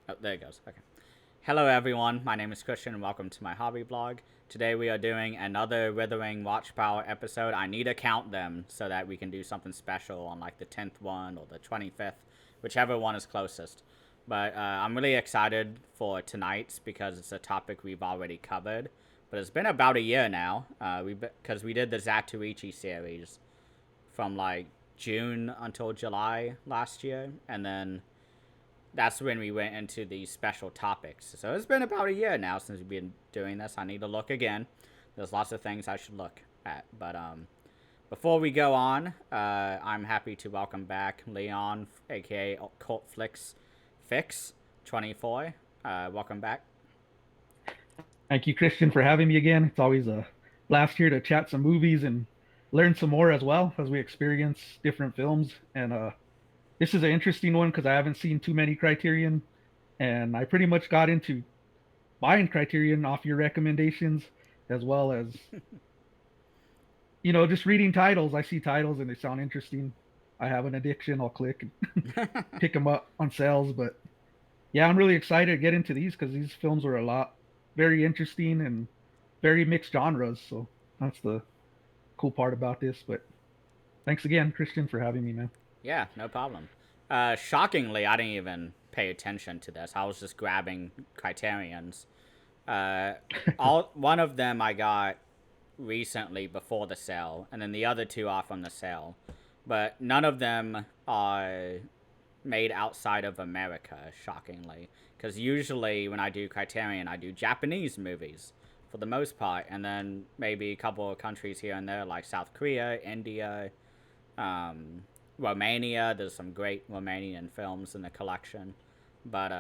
Oh, there it goes. Okay. Hello, everyone. My name is Christian, and welcome to my hobby blog. Today, we are doing another Withering Watchpile episode. I need to count them so that we can do something special on like the 10th one or the 25th, whichever one is closest. But I'm really excited for tonight's because it's a topic we've already covered. But it's been about a year now, because we did the Zatoichi series from like June until July last year, and then that's when we went into these special topics. So it's been about a year now since we've been doing this. I need to look again. There's lots of things I should look at. But before we go on, I'm happy to welcome back Leon, aka Cult Flicks Fix 24. Welcome back. Thank you, Christian, for having me again. It's always a blast here to chat some movies and learn some more as well as we experience different films. And this is an interesting one because I haven't seen too many Criterion, and I pretty much got into buying Criterion off your recommendations, as well as just reading titles. I see titles and they sound interesting. I have an addiction. I'll click and pick them up on sales. But yeah, I'm really excited to get into these because these films are a lot very interesting and very mixed genres. So that's the cool part about this. But thanks again, Christian, for having me, man. Yeah, no problem. Shockingly, I didn't even pay attention to this. I was just grabbing Criterions. Uh, all one of them I got recently before the sale, and then the other two are from the sale. But none of them are made outside of America, shockingly. Because usually when I do Criterion, I do Japanese movies for the most part, and then maybe a couple of countries here and there like South Korea, India, um, Romania. There's some great Romanian films in the collection. But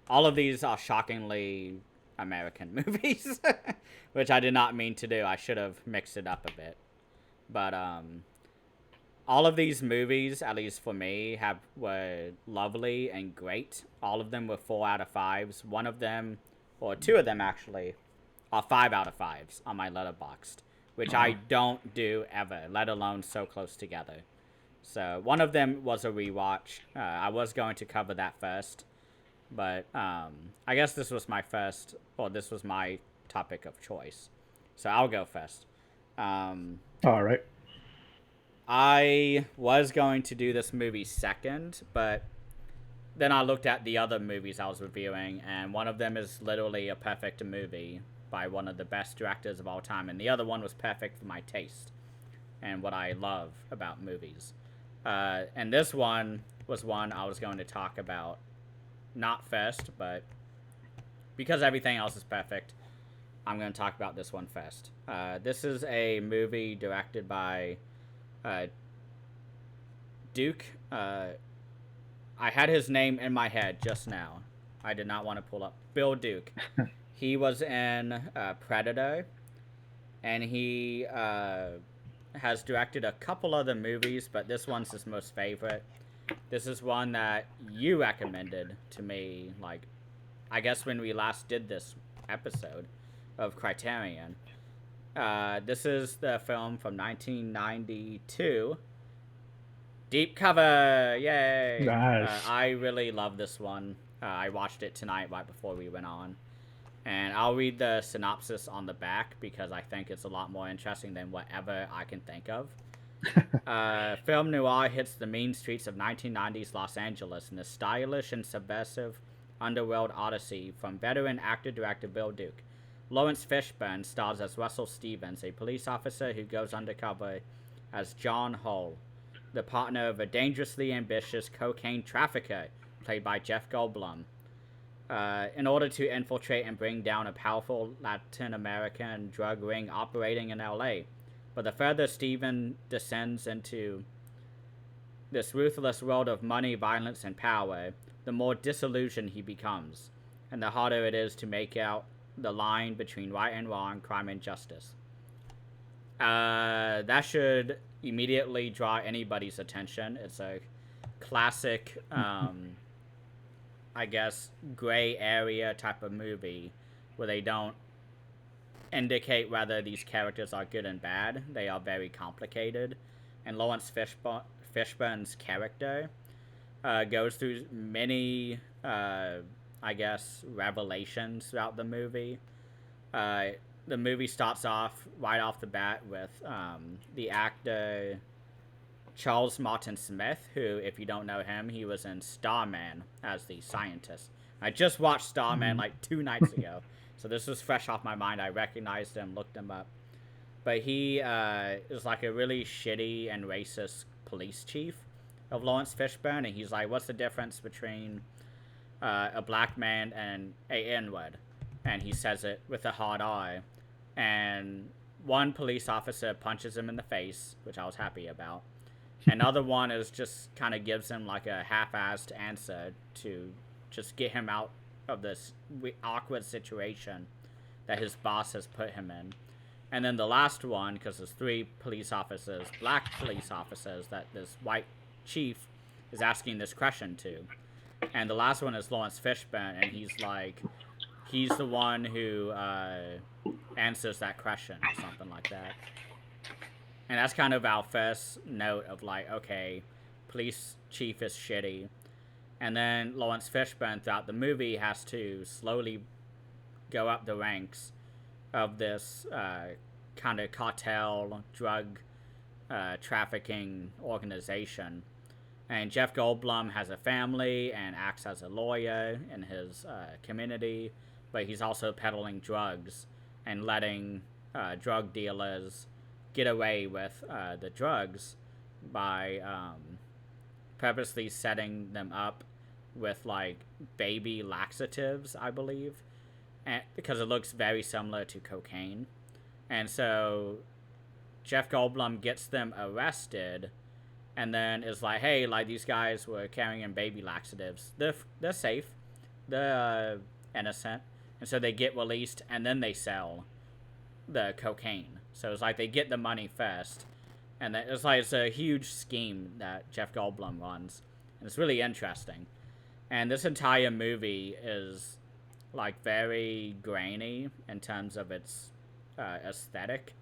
all of these are shockingly American movies, which I did not mean to do. I should have mixed it up a bit. But all of these movies, at least for me, were lovely and great. All of them were 4 out of 5s. One of them, or two of them actually, are 5 out of 5s on my Letterboxd, which I don't do ever, let alone so close together. So one of them was a rewatch. I was going to cover that first, but I guess this was my topic of choice. So I'll go first. Um, All right. I was going to do this movie second, but then I looked at the other movies I was reviewing, and one of them is literally a perfect movie by one of the best directors of all time, and the other one was perfect for my taste and what I love about movies. And this one was one I was going to talk about, not first, but because everything else is perfect, I'm going to talk about this one first. This is a movie directed by uh, Duke. I had his name in my head just now. I did not want to pull up Bill Duke. He was in Predator, and he has directed a couple other movies, but this one's his most favorite. This is one that you recommended to me, like, I guess when we last did this episode of Criterion. This is the film from 1992. Deep Cover! Yay! Nice. I really love this one. I watched it tonight right before we went on. And I'll read the synopsis on the back because I think it's a lot more interesting than whatever I can think of. Film noir hits the mean streets of 1990s Los Angeles in a stylish and subversive underworld odyssey from veteran actor-director Bill Duke. Lawrence Fishburne stars as Russell Stevens, a police officer who goes undercover as John Hull, the partner of a dangerously ambitious cocaine trafficker played by Jeff Goldblum. In order to infiltrate and bring down a powerful Latin American drug ring operating in LA. But the further Steven descends into this ruthless world of money, violence, and power, the more disillusioned he becomes, and the harder it is to make out the line between right and wrong, crime and justice. That should immediately draw anybody's attention. It's a classic, I guess, gray area type of movie where they don't indicate whether these characters are good and bad. They are very complicated. And Fishburne's character goes through many I guess, revelations throughout the movie. Uh, the movie starts off right off the bat with the actor Charles Martin Smith, who, if you don't know him, he was in Starman as the scientist. I just watched Starman like 2 nights ago, so this was fresh off my mind. I recognized him, looked him up. But he is like a really shitty and racist police chief of Lawrence Fishburne, and he's like, what's the difference between a black man and a N-word? And he says it with a hard R. And one police officer punches him in the face, which I was happy about. Another one is just kind of gives him like a half-assed answer to just get him out of this awkward situation that his boss has put him in. And then the last one, because there's 3 police officers, black police officers, that this white chief is asking this question to. And the last one is Lawrence Fishburne, and he's like, he's the one who answers that question or something like that. And that's kind of our first note of like, okay, police chief is shitty. And then Lawrence Fishburne throughout the movie has to slowly go up the ranks of this kind of cartel, drug trafficking organization. And Jeff Goldblum has a family and acts as a lawyer in his community, but he's also peddling drugs and letting drug dealers get away with the drugs by purposely setting them up with like baby laxatives, I believe, and because it looks very similar to cocaine. And so Jeff Goldblum gets them arrested and then is like, hey, like these guys were carrying in baby laxatives, they're safe, they're innocent. And so they get released and then they sell the cocaine. So it's like they get the money first, and it's like it's a huge scheme that Jeff Goldblum runs, and it's really interesting. And this entire movie is like very grainy in terms of its aesthetic.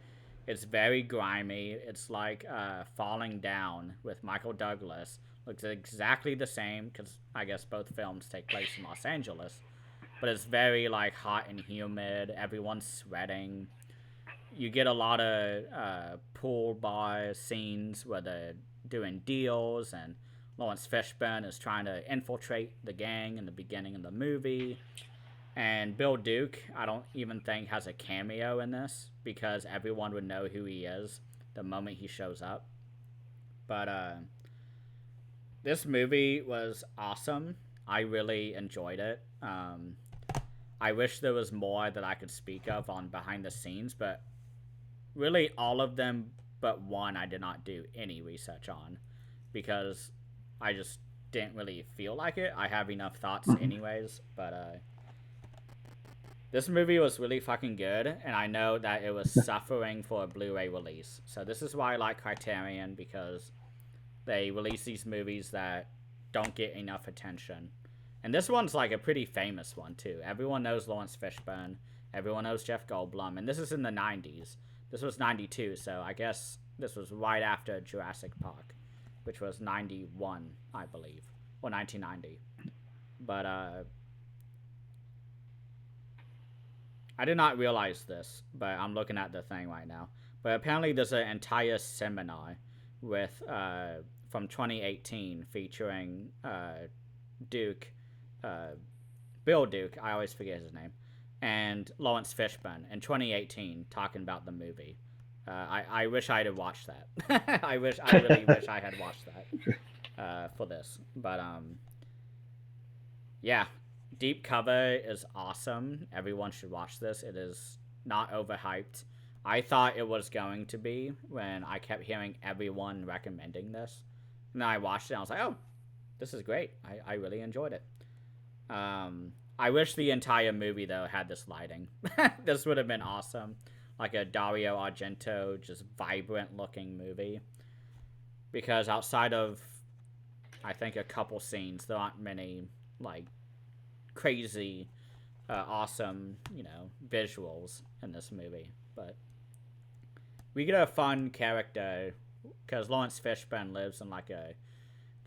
It's very grimy. It's like Falling Down with Michael Douglas. Looks exactly the same because I guess both films take place in Los Angeles, but it's very like hot and humid. Everyone's sweating. You get a lot of pool bar scenes where they're doing deals, and Lawrence Fishburne is trying to infiltrate the gang in the beginning of the movie. And Bill Duke, I don't even think has a cameo in this because everyone would know who he is the moment he shows up. But this movie was awesome. I really enjoyed it. I wish there was more that I could speak of on behind the scenes, but really all of them but one I did not do any research on because I just didn't really feel like it. I have enough thoughts anyways, but this movie was really fucking good, and I know that it was suffering for a Blu-ray release. So this is why I like Criterion, because they release these movies that don't get enough attention. And this one's like a pretty famous one too. Everyone knows Lawrence Fishburne, everyone knows Jeff Goldblum, and this is in the 90s. This was 92, so I guess this was right after Jurassic Park, which was 91, I believe, or 1990. But I did not realize this, but I'm looking at the thing right now. But apparently there's an entire seminar with from 2018 featuring Duke, Bill Duke, I always forget his name, and Lawrence Fishburne in 2018 talking about the movie. I wish I had watched that. I really wish I had watched that for this. But yeah, Deep Cover is awesome. Everyone should watch this. It is not overhyped. I thought it was going to be when I kept hearing everyone recommending this. And then I watched it and I was like, oh, this is great. I really enjoyed it. I wish the entire movie, though, had this lighting. This would have been awesome. Like a Dario Argento, just vibrant-looking movie. Because outside of, I think, a couple scenes, there aren't many, like, crazy, awesome, visuals in this movie. But we get a fun character, because Lawrence Fishburne lives in, like, a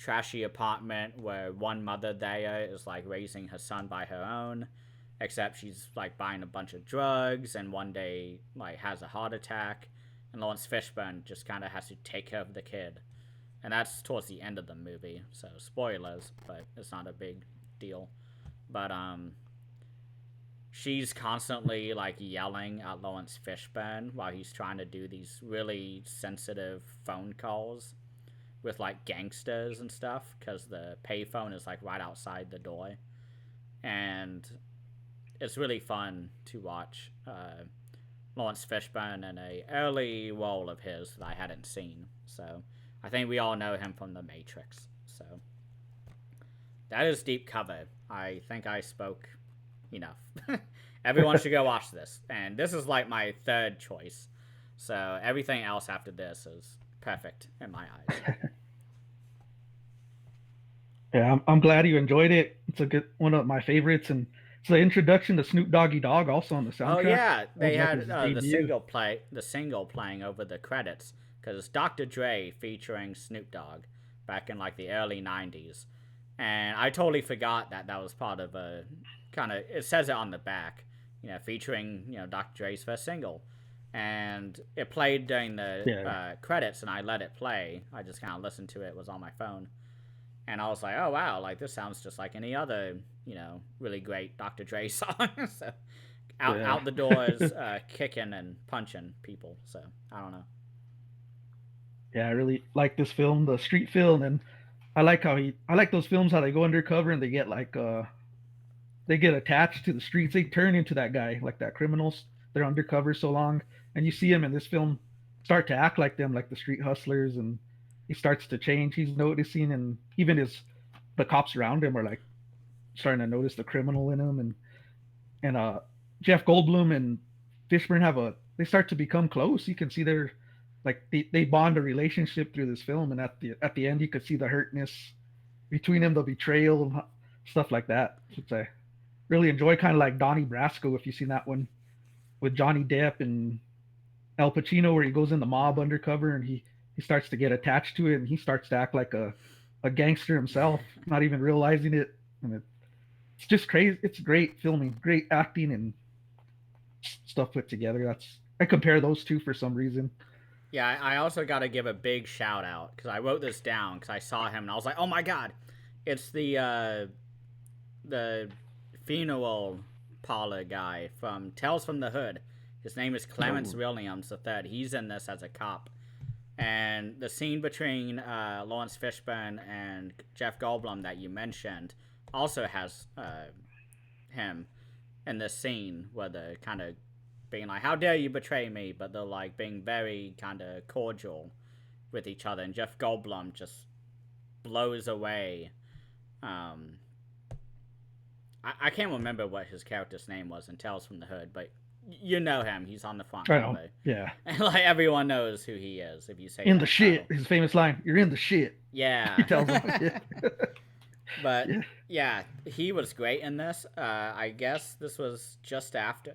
trashy apartment where one mother there is like raising her son by her own, except she's like buying a bunch of drugs and one day like has a heart attack, and Lawrence Fishburne just kind of has to take care of the kid. And that's towards the end of the movie, so spoilers, but it's not a big deal. But she's constantly like yelling at Lawrence Fishburne while he's trying to do these really sensitive phone calls with like gangsters and stuff, because the payphone is like right outside the door, and it's really fun to watch Lawrence Fishburne in a early role of his that I hadn't seen. So I think we all know him from The Matrix. So that is deep cover. I think I spoke enough. Everyone should go watch this. And this is like my third choice. So everything else after this is perfect in my eyes. Yeah, I'm glad you enjoyed it. It's a good one of my favorites, and it's the introduction to Snoop Doggy Dogg also on the soundtrack. Oh yeah, they had like the single playing over the credits, because it's Dr. Dre featuring Snoop Dogg back in like the early '90s, and I totally forgot that that was part of a kind of, it says it on the back, featuring Dr. Dre's first single, and it played during the credits, and I let it play. I just kind of listened to it. It was on my phone. And I was like, oh, wow, like, this sounds just like any other, really great Dr. Dre song. So, out the doors, kicking and punching people. So, I don't know. Yeah, I really like this film, the street film, and I like those films how they go undercover and they get they get attached to the streets. They turn into that guy, like that criminals. They're undercover so long, and you see him in this film start to act like them, like the street hustlers, and he starts to change. He's noticing, and even the cops around him are like starting to notice the criminal in him, and Jeff Goldblum and Fishburne they start to become close. You can see they're like they bond a relationship through this film, and at the end you could see the hurtness between them, the betrayal, stuff like that, which I really enjoy. Kind of like Donnie Brasco, if you've seen that one with Johnny Depp and Al Pacino, where he goes in the mob undercover and he starts to get attached to it, and he starts to act like a gangster himself, not even realizing it. And it's just crazy. It's great filming, great acting, and stuff put together. I compare those two for some reason. Yeah, I also got to give a big shout out, because I wrote this down because I saw him and I was like, oh my god, it's the funeral parlor guy from Tales from the Hood. His name is Clarence Williams III. He's in this as a cop. And the scene between Lawrence Fishburne and Jeff Goldblum that you mentioned also has him in this scene where they're kind of being like, how dare you betray me? But they're like being very kind of cordial with each other. And Jeff Goldblum just blows away. I can't remember what his character's name was in Tales from the Hood, but you know him. He's on the front cover. Yeah. And like everyone knows who he is if you say in the shit. His famous line, "You're in the shit." Yeah. He tells him. But yeah, he was great in this. I guess this was just after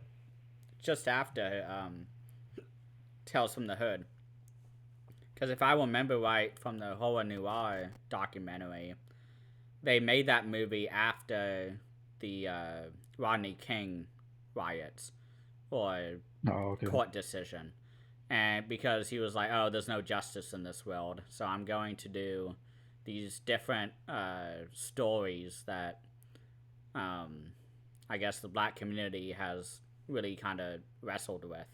Tales from the Hood. Because if I remember right from the Horror Noir documentary, they made that movie after the Rodney King riots or court decision. And because he was like, oh, there's no justice in this world, so I'm going to do these different stories that I guess the black community has really kind of wrestled with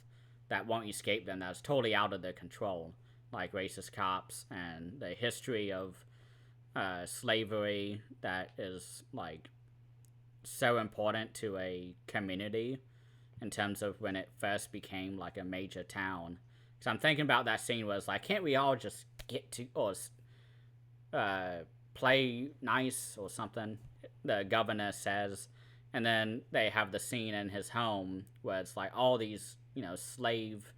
that won't escape them, that's totally out of their control, like racist cops and the history of slavery that is like so important to a community in terms of when it first became like a major town. Because I'm thinking about that scene where it's like, can't we all just get to or play nice or something, the governor says. And then they have the scene in his home where it's like all these slave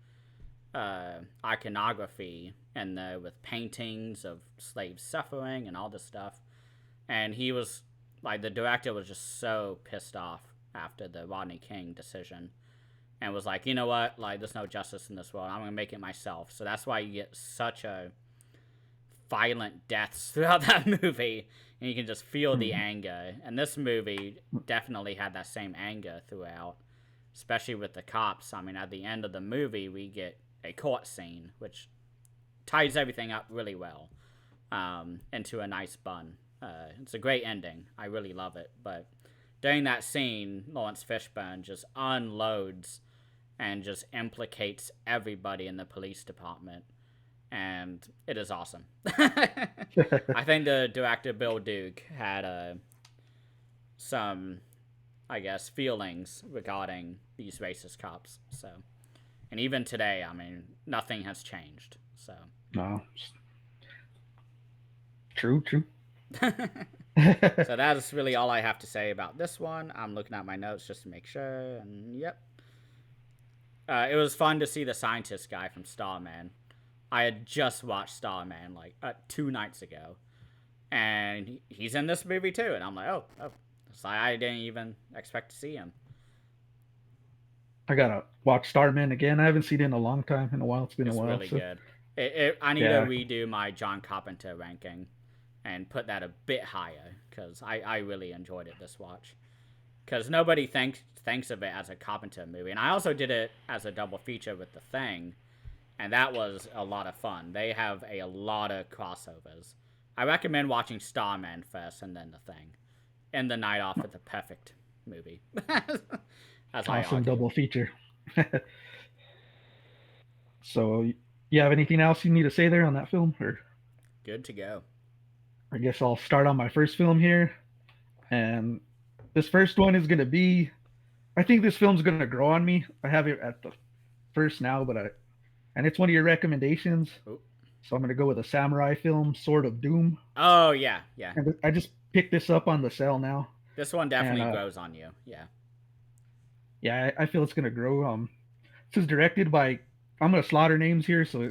iconography in there with paintings of slaves suffering and all this stuff. And he was like, the director was just so pissed off after the Rodney King decision and was like, you know what, like there's no justice in this world, I'm gonna make it myself. So that's why you get such a violent deaths throughout that movie, and you can just feel the anger. And this movie definitely had that same anger throughout, especially with the cops. I mean, at the end of the movie, we get a court scene, which ties everything up really well into a nice bun. It's a great ending. I really love it. But during that scene, Lawrence Fishburne just unloads and just implicates everybody in the police department. And it is awesome. I think the director, Bill Duke, had some, I guess, feelings regarding these racist cops. So, and even today, I mean, nothing has changed. So. No. True. So that's really all I have to say about this one. I'm looking at my notes just to make sure, and yep. It was fun to see the scientist guy from Starman. I had just watched Starman like 2 nights ago, and he's in this movie too. And I'm like, oh, so I didn't even expect to see him. I gotta watch Starman again. I haven't seen it in a long time. In a while, it's been a while. It's really good. I need to redo my John Carpenter ranking and put that a bit higher because I really enjoyed it this watch. Because nobody thinks of it as a Carpenter movie, and I also did it as a double feature with The Thing. And that was a lot of fun. They have a lot of crossovers. I recommend watching Starman first and then The Thing. End the night off with the perfect movie. Awesome double feature. So, you have anything else you need to say there on that film? Or good to go. I guess I'll start on my first film here. And this first one is going to be... I think this film's going to grow on me. I have it at the first now, and it's one of your recommendations. Ooh. So I'm going to go with a samurai film, Sword of Doom. Oh, yeah. And I just picked this up on the sale now. This one definitely grows on you, yeah. Yeah, I feel it's going to grow. This is directed by, I'm going to slaughter names here, so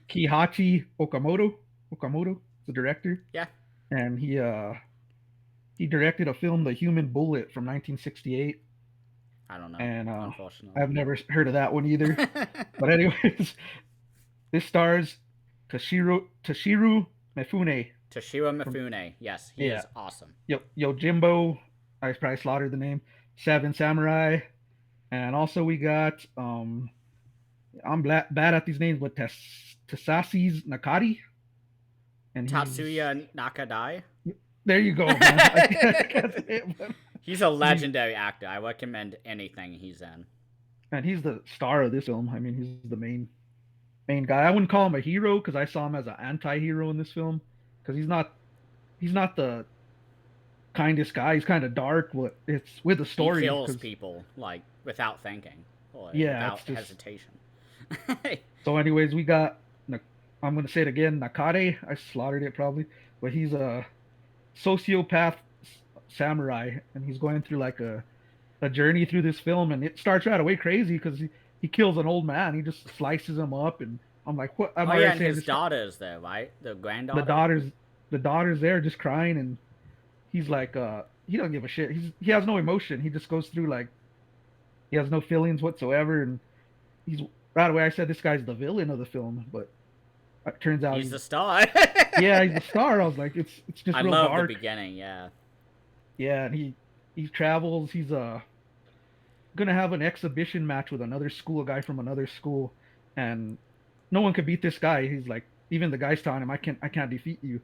Kihachi Okamoto. Okamoto is the director. Yeah. And he directed a film, The Human Bullet, from 1968. I don't know. And unfortunately, I've never heard of that one either. But anyways, this stars Toshiro Mifune. Toshiro Mifune, yes, he is awesome. Yojimbo, I probably slaughtered the name. Seven Samurai, and also we got I'm bad at these names, but Tatsuya Nakadai and Tatsuya Nakadai. There you go, man. I can't say it, but... He's a legendary actor. I recommend anything he's in. And he's the star of this film. I mean, he's the main guy. I wouldn't call him a hero because I saw him as an anti-hero in this film. Because he's not the kindest guy. He's kind of dark, but it's with the story. He kills people like without thinking, or without hesitation. So, anyways, we got. I'm gonna say it again. Nakadai. I slaughtered it probably, but he's a sociopath samurai, and he's going through like a journey through this film, and it starts right away crazy because he kills an old man. He just slices him up, and I'm like, what? And his daughter's there, right? The granddaughter. The daughter's there, just crying, and he's like, he doesn't give a shit. He has no emotion. He just goes through like, he has no feelings whatsoever, and he's right away. I said this guy's the villain of the film, but it turns out he's the star. Yeah, he's the star. I was like, it's just I real love dark. The beginning, yeah. Yeah, and he travels. He's gonna have an exhibition match with another school, a guy from another school, and no one could beat this guy. He's like, even the guy's telling him, I can't defeat you.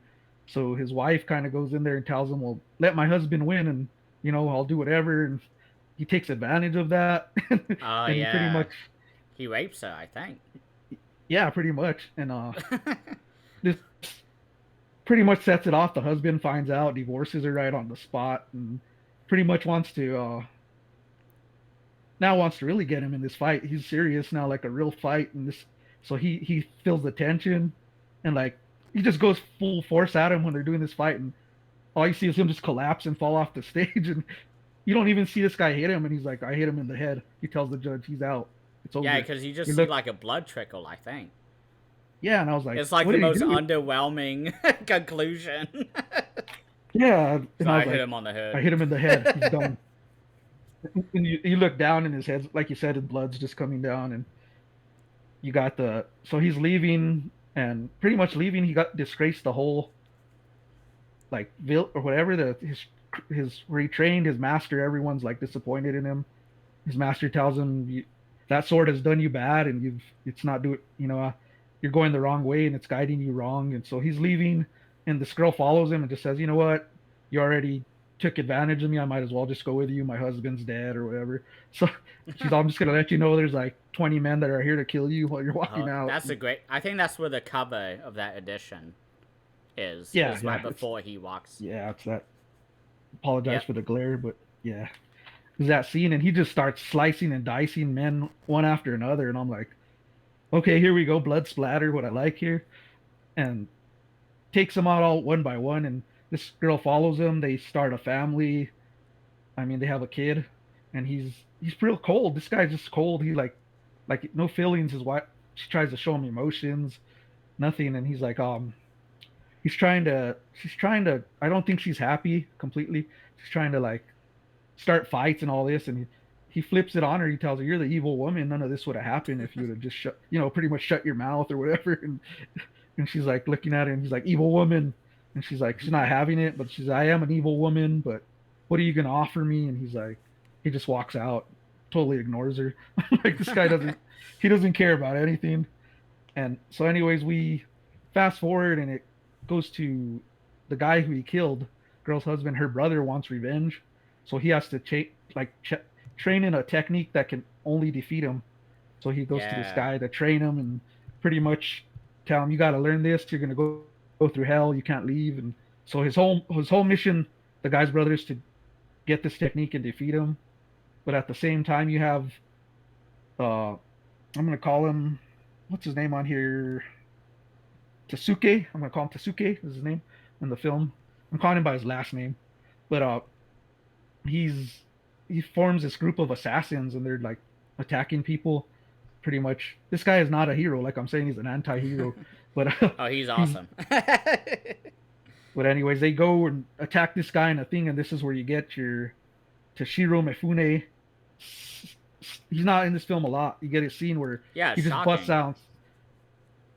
So his wife kind of goes in there and tells him, well, let my husband win, and I'll do whatever. And he takes advantage of that. And he pretty much he rapes her, I think. Yeah, pretty much. And this pretty much sets it off. The husband finds out, divorces her right on the spot, and pretty much wants to really get him in this fight. He's serious now, like a real fight, and this. So he feels the tension, and like he just goes full force at him when they're doing this fight, and all you see is him just collapse and fall off the stage, and you don't even see this guy hit him, and he's like, I hit him in the head. He tells the judge he's out. It's over. Yeah, because you just see like a blood trickle, I think. Yeah, and I was like, it's like the most underwhelming conclusion. Yeah, so I hit him on the head. I hit him in the head. He's done. And you look down, and his head, like you said, his blood's just coming down, and you got so he's leaving, and pretty much leaving, he got disgraced the whole like vil or whatever his where he trained his master. Everyone's like disappointed in him. His master tells him that sword has done you bad, and it's not do it. You're going the wrong way, and it's guiding you wrong. And so he's leaving, and this girl follows him and just says, "You know what? You already took advantage of me. I might as well just go with you. My husband's dead or whatever." So she's, "I'm just gonna let you know there's like 20 men that are here to kill you while you're walking out." That's a great. I think that's where the cover of that edition is. Yeah, is right before he walks. Yeah, it's that. Apologize Yep. for the glare, but yeah, there's that scene, and he just starts slicing and dicing men one after another, and I'm like, okay, here we go, blood splatter, what I like here, and takes them out all one by one, and this girl follows him. They start a family. I mean, they have a kid, and he's real cold. This guy's just cold. He like no feelings. His wife, she tries to show him emotions, nothing, and he's like, she's trying to, I don't think she's happy completely. She's trying to like start fights and all this, and he flips it on her. He tells her, "You're the evil woman. None of this would have happened if you would have just pretty much shut your mouth or whatever." And she's like looking at him. And he's like, "Evil woman," and she's like, she's not having it, but she's, "I am an evil woman, but what are you gonna offer me?" And he's like, he just walks out, totally ignores her. Like this guy doesn't care about anything. And so, anyways, we fast forward, and it goes to the guy who he killed, girl's husband. Her brother wants revenge, so he has to train in a technique that can only defeat him. So he goes to this guy to train him and pretty much tell him, "You got to learn this. You're gonna go through hell. You can't leave." And so his whole mission, the guy's brother, is to get this technique and defeat him. But at the same time, you have I'm gonna call him, what's his name on here? Tasuke. I'm gonna call him Tasuke. Is his name in the film. I'm calling him by his last name, but he forms this group of assassins, and they're like attacking people. Pretty much, this guy is not a hero. Like I'm saying, he's an anti-hero. But oh, he's awesome. But anyways, they go and attack this guy in a thing, and this is where you get your Toshiro Mifune. He's not in this film a lot. You get a scene where he just busts out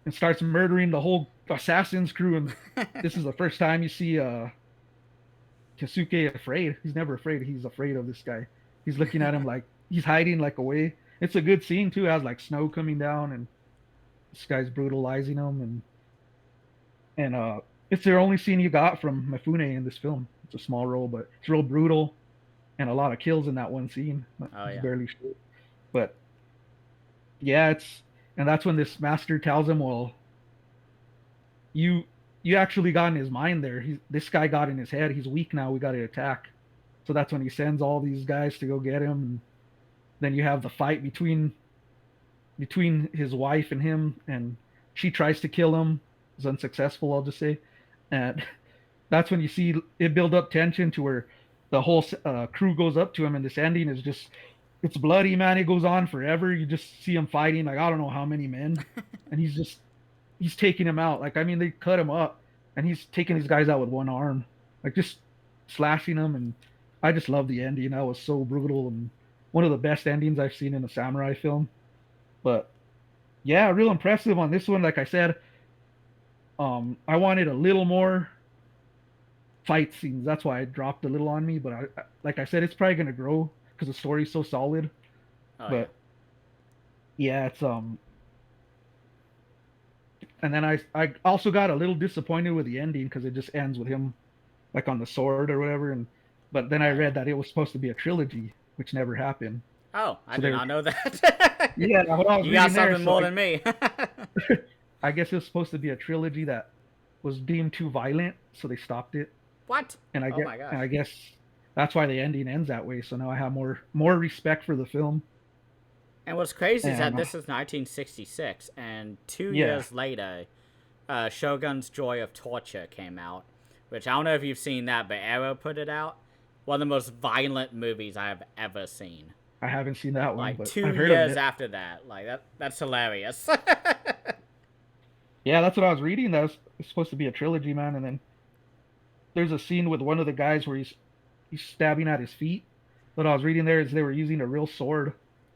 and starts murdering the whole assassin's crew, and this is the first time you see Tasuke afraid. He's never afraid. He's afraid of this guy. He's looking at him like he's hiding like away. It's a good scene too. It has like snow coming down, and this guy's brutalizing him, and it's the only scene you got from Mifune in this film. It's a small role, but it's real brutal, and a lot of kills in that one scene. It's barely short. But yeah, and that's when this master tells him, "Well, you actually got in his mind there. This guy got in his head. He's weak now. We got to attack." So that's when he sends all these guys to go get him. And then you have the fight between his wife and him, and she tries to kill him. Is unsuccessful, I'll just say. And that's when you see it build up tension to where the whole crew goes up to him, and this ending is just, it's bloody, man. It goes on forever. You just see him fighting like I don't know how many men, and he's taking him out. Like, I mean, they cut him up, and he's taking these guys out with one arm, like just slashing them. And I just love the ending. That was so brutal, and one of the best endings I've seen in a samurai film. But yeah, real impressive on this one. Like I said, I wanted a little more fight scenes. That's why it dropped a little on me. But like I said, it's probably gonna grow because the story's so solid. But yeah, it's and then I also got a little disappointed with the ending because it just ends with him like on the sword or whatever. But then I read that it was supposed to be a trilogy, which never happened. Oh, I did not know that. Yeah, you got something more than me. I guess it was supposed to be a trilogy that was deemed too violent, so they stopped it. What? And my gosh. And I guess that's why the ending ends that way. So now I have more respect for the film. And what's crazy is that this is 1966, and 2 years later, Shogun's Joy of Torture came out, which I don't know if you've seen that, but Arrow put it out. One of the most violent movies I have ever seen. I haven't seen that one. Like but 2 years after that, like that's hilarious. Yeah, that's what I was reading. That it's supposed to be a trilogy, man. And then there's a scene with one of the guys where he's stabbing at his feet. What I was reading there is they were using a real sword,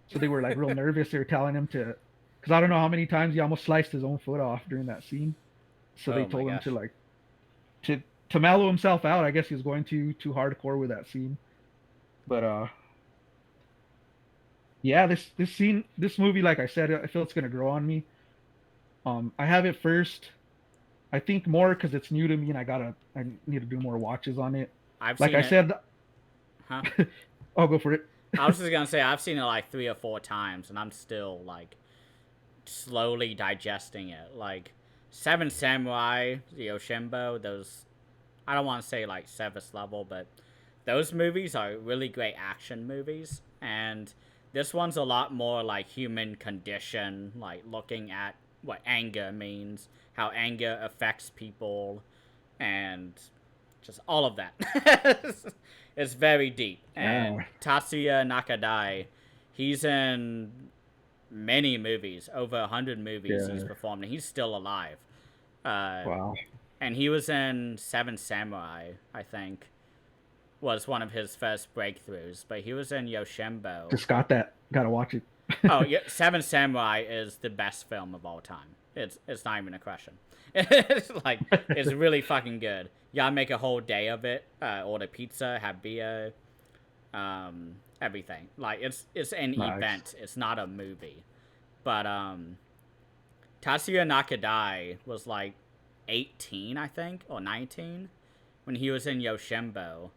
so they were like real nervous. They were telling him to because I don't know how many times he almost sliced his own foot off during that scene. So they Oh my told him gosh. to like to mellow himself out. I guess he was going too hardcore with that scene. But yeah, this movie, like I said, I feel it's gonna grow on me. I have it first. I think more because it's new to me, and I need to do more watches on it. I've Like seen I it. said, Huh? I'll go for it. I was just gonna say I've seen it like 3 or 4 times, and I'm still like slowly digesting it. Like Seven Samurai, the Yoshimbo, those I don't want to say like service level, but those movies are really great action movies, and this one's a lot more like human condition, like looking at what anger means, how anger affects people, and just all of that. It's very deep. Oh, And Tatsuya Nakadai, he's in many movies, over 100 movies he's yeah. performed, and he's still alive. Uh, Wow. and he was in Seven Samurai, I think, was one of his first breakthroughs. But he was in Yoshimbo. Just got that. Gotta watch it. Oh, yeah, Seven Samurai is the best film of all time. It's not even a question. It's like it's really fucking good. You gotta make a whole day of it. Order pizza, have beer, everything. Like it's an Nice. event. It's not a movie. But Tatsuya Nakadai was like 18, I think, or 19 when he was in Yoshimbo.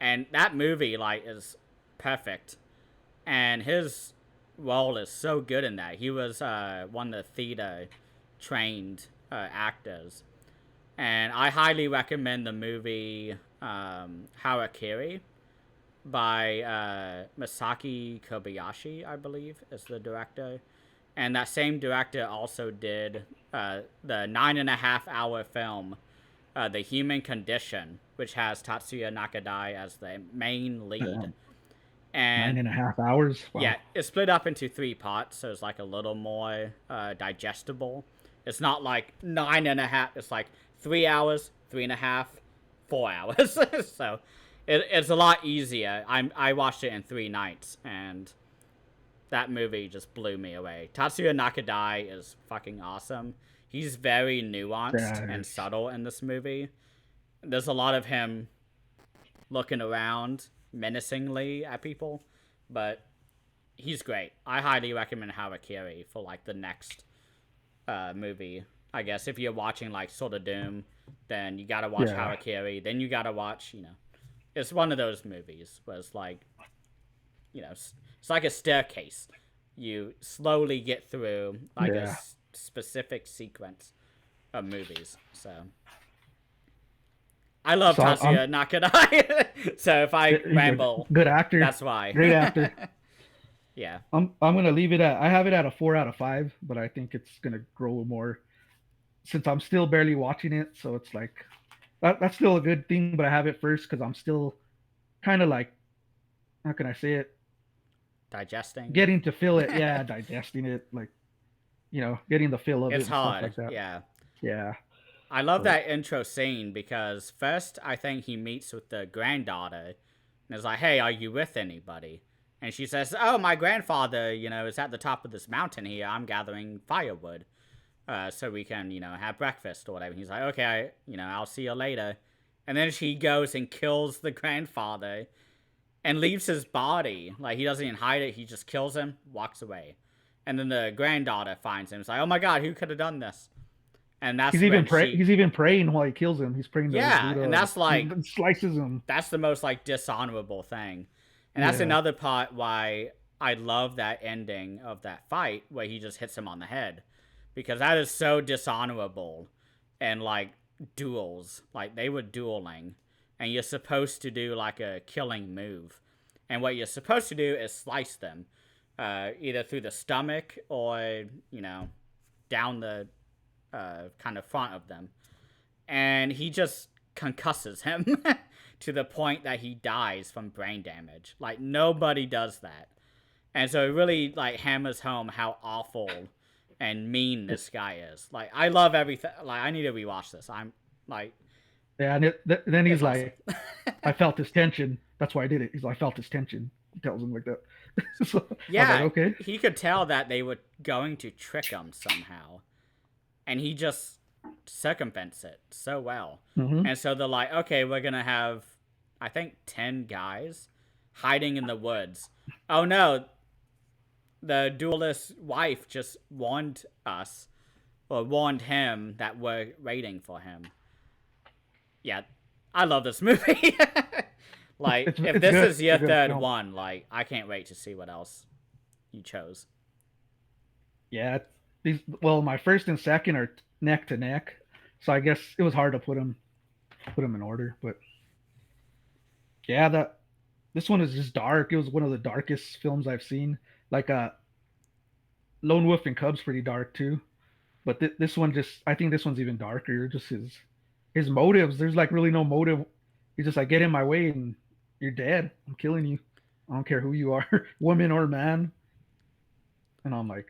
And that movie like is perfect. And his role is so good in that. He was one of the theater trained actors. And I highly recommend the movie Harakiri by Masaki Kobayashi, I believe, is the director. And that same director also did the 9.5 hour film, The Human Condition, which has Tatsuya Nakadai as the main lead. Yeah. And 9.5 hours. Wow. yeah, it's split up into 3 parts, so it's like a little more digestible. It's not like 9.5. It's like 3 hours, 3.5, 4 hours. So it's a lot easier. I watched it in 3 nights, and that movie just blew me away. Tatsuya Nakadai is fucking awesome. He's very nuanced and subtle in this movie. There's a lot of him looking around menacingly at people, but he's great. I highly recommend Harakiri for like the next movie. I guess if you're watching like Sword of Doom, then you gotta watch Harakiri. Then you gotta watch, it's one of those movies where it's like, it's like a staircase. You slowly get through like a specific sequence of movies. So I love Tatsuya Nakadai. So if I ramble, good actor. That's why. Great actor. Yeah. I'm gonna leave it at. I have it at a 4 out of 5, but I think it's gonna grow more since I'm still barely watching it. So it's like that's still a good thing, but I have it first because I'm still kind of like, how can I say it? Digesting. Getting to feel it. Yeah, digesting it. Like, getting the feel of it. It's and hard. Stuff like that. Yeah. Yeah. I love that intro scene because first I think he meets with the granddaughter and is like, "Hey, are you with anybody?" And she says, "Oh, my grandfather, is at the top of this mountain here. I'm gathering firewood, so we can, have breakfast or whatever." He's like, "Okay, I'll see you later." And then she goes and kills the grandfather and leaves his body. Like, he doesn't even hide it. He just kills him, walks away. And then the granddaughter finds him. It's like, "Oh my God, who could have done this?" And that's he's even praying while he kills him. He's praying. Yeah, and that's like slices him. That's the most like dishonorable thing, and that's another part why I love that ending of that fight where he just hits him on the head, because that is so dishonorable. And like duels, like they were dueling, and you're supposed to do like a killing move, and what you're supposed to do is slice them, either through the stomach or down the kind of front of them, and he just concusses him to the point that he dies from brain damage. Like, nobody does that, and so it really like hammers home how awful and mean this guy is. Like, I love everything. Like, I need to rewatch this. I'm like, yeah, and then he's awesome. like, I felt this tension. That's why I did it. He's like, I felt this tension. He tells him like that. So I was like, Yeah, okay. he could tell that they were going to trick him somehow, and he just circumvents it so well. Hmm. And so they're like, okay, we're gonna have, I think, 10 guys hiding in the woods. Oh no, the duelist's wife just warned us, or warned him, that we're waiting for him. Yeah, I love this movie. Like, if It's this good. is It's your a good third film. one, like, I can't wait to see what else you chose. Yeah, these well, my first and second are neck to neck, so I guess it was hard to put them in order. But yeah, that this one is just dark. It was one of the darkest films I've seen. Like Lone Wolf and Cub's pretty dark too, but this one just I think this one's even darker. Just his motives. There's like really no motive. He's just like get in my way and you're dead. I'm killing you. I don't care who you are, woman or man. And I'm like,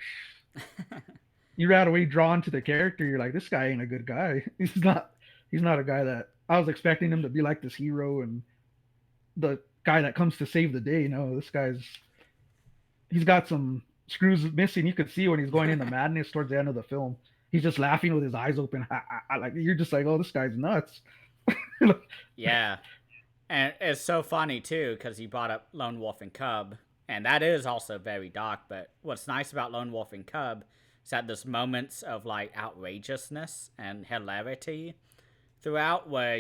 you're right away drawn to the character. You're like, this guy ain't a good guy. He's not. He's not a guy that I was expecting him to be like this hero and the guy that comes to save the day. No, this guy's he's got some screws missing. You could see when he's going into madness towards the end of the film. He's just laughing with his eyes open. Like you're just like, oh, this guy's nuts. Yeah. And it's so funny, too, because you brought up Lone Wolf and Cub, and that is also very dark, but what's nice about Lone Wolf and Cub is that there's moments of, like, outrageousness and hilarity throughout where,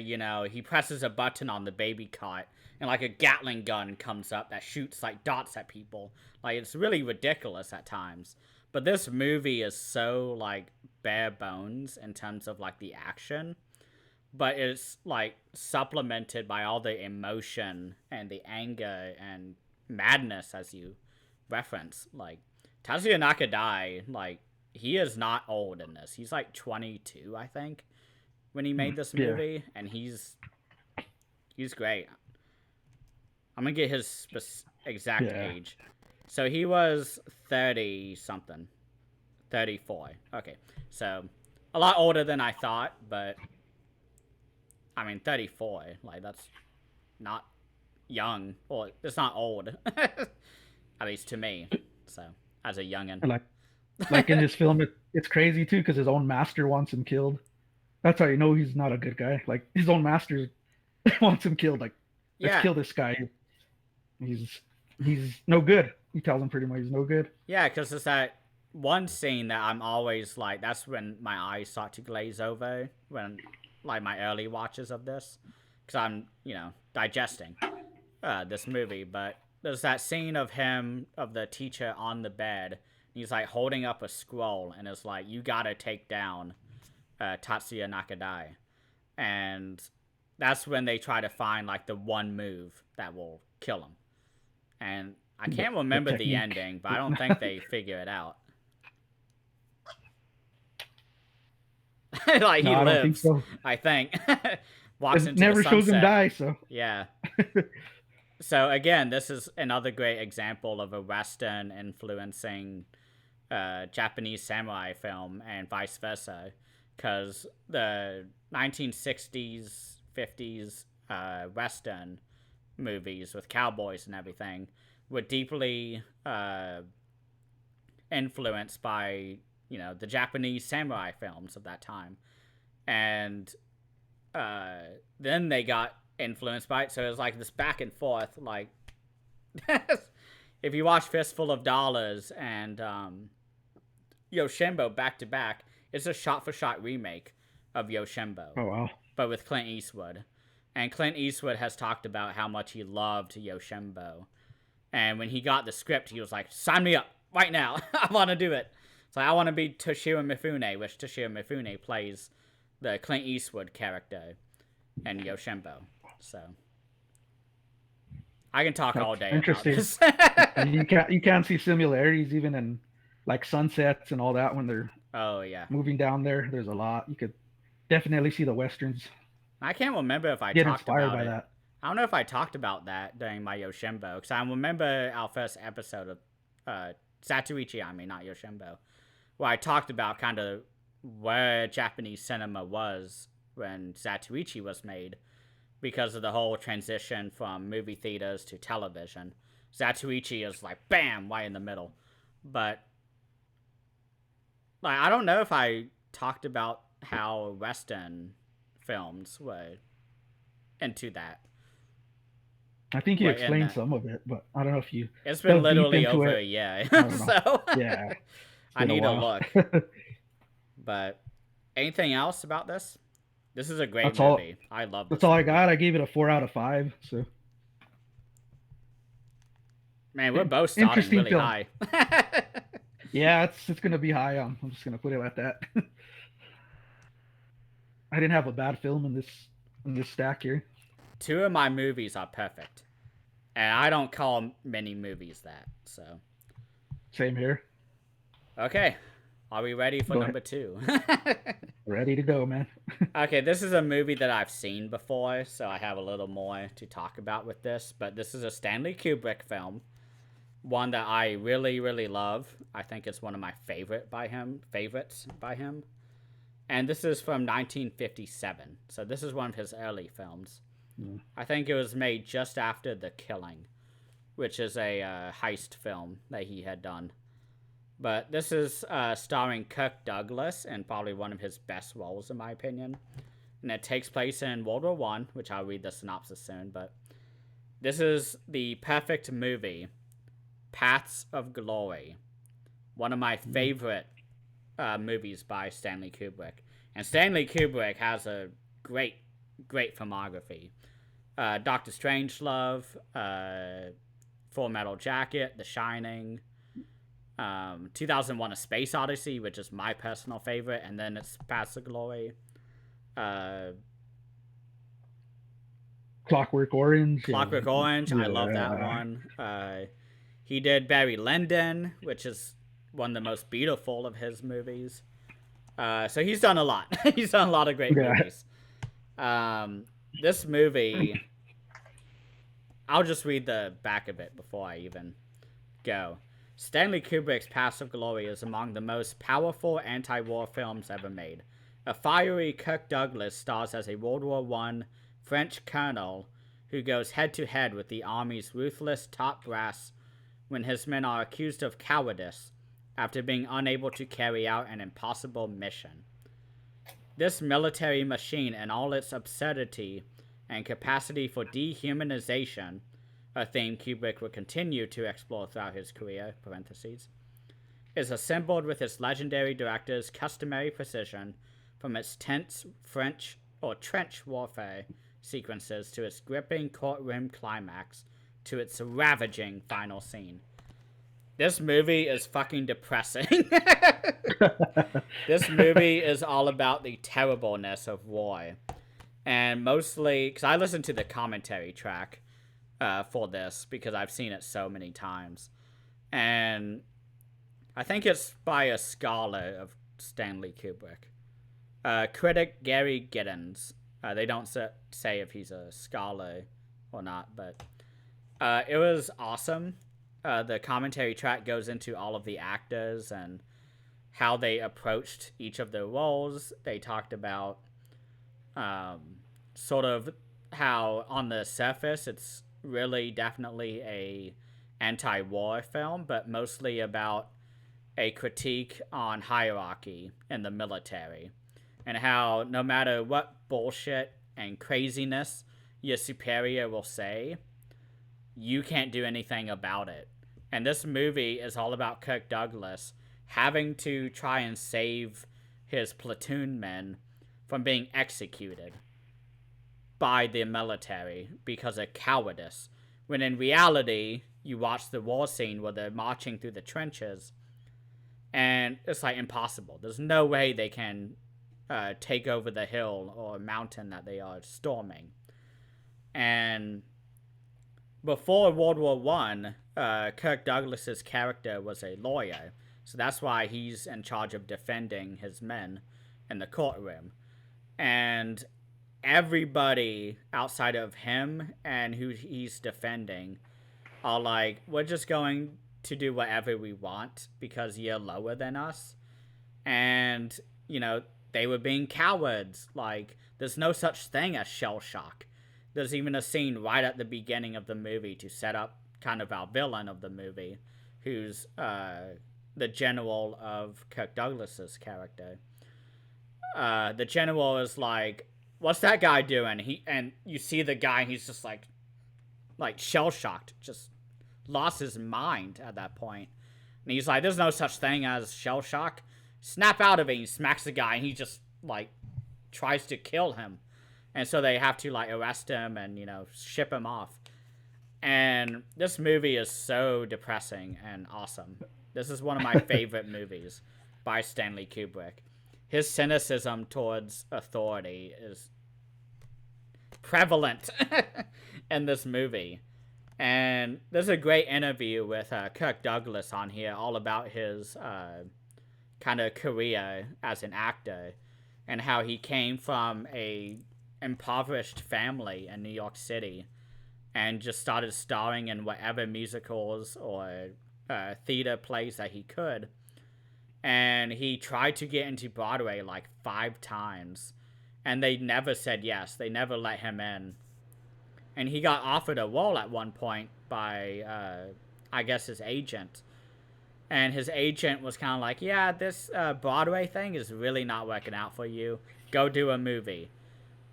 he presses a button on the baby cot, and, like, a Gatling gun comes up that shoots, like, dots at people. Like, it's really ridiculous at times. But this movie is so, like, bare bones in terms of, like, the action, but it's like supplemented by all the emotion and the anger and madness, as you reference. Like, Tatsuya Nakadai, like, he is not old in this. He's like 22, I think, when he made this Yeah. movie, and he's great. I'm gonna get his exact Yeah. age. So he was 30 something, 34. Okay, so a lot older than I thought, but I mean, 34, like, that's not young, or it's not old, at least to me, so, as a youngin'. And like in this film, it's crazy too because his own master wants him killed. That's how you know he's not a good guy. Like his own master wants him killed. Like let's Yeah, kill this guy. He's he's no good. He tells him pretty much he's no good. yeah, because it's that one scene that I'm always, like, that's when my eyes start to glaze over, when, like, my early watches of this, because I'm, digesting this movie, but there's that scene of him, of the teacher on the bed. He's like holding up a scroll, and it's like, you gotta take down Tatsuya Nakadai. And that's when they try to find like the one move that will kill him. And I can't remember the ending, but I don't think they figure it out. Like, he No, I don't think lives, so. I think. Walks It into never the shows him sunset. die. So Yeah. So again, this is another great example of a Western influencing Japanese samurai film, and vice versa, because the 1960s, 50s Western movies with cowboys and everything were deeply influenced by the Japanese samurai films of that time, and then they got influenced by it. So it was like this back and forth. Like, if you watch Fistful of Dollars and Yoshinbo back to back, it's a shot-for-shot remake of Yoshinbo, oh wow. but with Clint Eastwood. And Clint Eastwood has talked about how much he loved Yoshinbo. And when he got the script, he was like, sign me up right now. I want to do it. So I want to be Toshiro Mifune, which Toshiro Mifune plays the Clint Eastwood character in Yoshinbo. So I can talk all day about Interesting. this. And you can't see similarities even in like sunsets and all that when they're Oh, yeah. moving down there. There's a lot. You could definitely see the westerns. I can't remember if I Get talked inspired about by it. that. I don't know if I talked about that during my Yoshinbo, because I remember our first episode of Satuichi, not Yoshinbo, where I talked about kind of where Japanese cinema was when Satuichi was made, because of the whole transition from movie theaters to television. Zatoichi is like bam right in the middle. But like I don't know if I talked about how Western films were into that. I think you Were in explained that. some of it, but I don't know if you It's been dug deep literally into over it. a year, I don't know. so Yeah, it's I been a need to while. look. But anything else about this? This is a great That's all. movie. I love That's this all I movie. got. I gave it a 4 out of 5. So Man, we're both starting interesting really film. high. Yeah, it's gonna be high. I'm just gonna put it at that. I didn't have a bad film in this stack here. 2 of my movies are perfect. And I don't call many movies that. So, Same here. okay. Are we ready for Go ahead. number 2? Ready to go, man. Okay, this is a movie that I've seen before, so I have a little more to talk about with this. But this is a Stanley Kubrick film, one that I really, really love. I think it's one of my favorites by him. And this is from 1957, so this is one of his early films. Mm. I think it was made just after The Killing, which is a heist film that he had done. But this is starring Kirk Douglas in probably one of his best roles, in my opinion. And it takes place in World War One, which I'll read the synopsis soon. But this is the perfect movie, Paths of Glory. One of my favorite movies by Stanley Kubrick. And Stanley Kubrick has a great, great filmography. Doctor Strangelove, Full Metal Jacket, The Shining, 2001: A Space Odyssey, which is my personal favorite, and then it's Paths of Glory. Clockwork Orange. Clockwork Yeah. Orange, I love that Yeah. one. He did Barry Lyndon, which is one of the most beautiful of his movies. So he's done a lot. He's done a lot of great Yeah. movies. This movie, I'll just read the back of it before I even go. Stanley Kubrick's Paths of Glory is among the most powerful anti-war films ever made. A fiery Kirk Douglas stars as a World War I French colonel who goes head-to-head with the Army's ruthless top brass when his men are accused of cowardice after being unable to carry out an impossible mission. This military machine and all its absurdity and capacity for dehumanization, a theme Kubrick will continue to explore throughout his career, is assembled with its legendary director's customary precision, from its tense French or trench warfare sequences to its gripping courtroom climax to its ravaging final scene. This movie is fucking depressing. This movie is all about the terribleness of war. And mostly, because I listened to the commentary track for this because I've seen it so many times. And I think it's by a scholar of Stanley Kubrick. Critic Gary Giddens. They don't say if he's a scholar or not, but it was awesome. The commentary track goes into all of the actors and how they approached each of their roles. They talked about sort of how on the surface it's really definitely a anti-war film, but mostly about a critique on hierarchy in the military and how no matter what bullshit and craziness your superior will say, you can't do anything about it. And this movie is all about Kirk Douglas having to try and save his platoon men from being executed by the military because of cowardice. When in reality, you watch the war scene where they're marching through the trenches, and it's like impossible. There's no way they can take over the hill or mountain that they are storming. And before World War One, Kirk Douglas's character was a lawyer, so that's why he's in charge of defending his men in the courtroom. And everybody outside of him and who he's defending are like, we're just going to do whatever we want because you're lower than us. And, you know, they were being cowards. Like, there's no such thing as shell shock. There's even a scene right at the beginning of the movie to set up kind of our villain of the movie, who's the general of Kirk Douglas's character. The general is like, "What's that guy doing?" And you see the guy, and he's just like shell shocked, just lost his mind at that point. And he's like, "There's no such thing as shell shock. Snap out of it." He smacks the guy, and he just like tries to kill him. And so they have to like arrest him and ship him off. And this movie is so depressing and awesome. This is one of my favorite movies by Stanley Kubrick. His cynicism towards authority is prevalent in this movie. And there's a great interview with Kirk Douglas on here, all about his kind of career as an actor, and how he came from a impoverished family in New York City and just started starring in whatever musicals or theater plays that he could. And he tried to get into Broadway like 5 times, and they never said yes. They never let him in. And he got offered a role at one point by, I guess, his agent. And his agent was kind of like, "Yeah, this Broadway thing is really not working out for you. Go do a movie."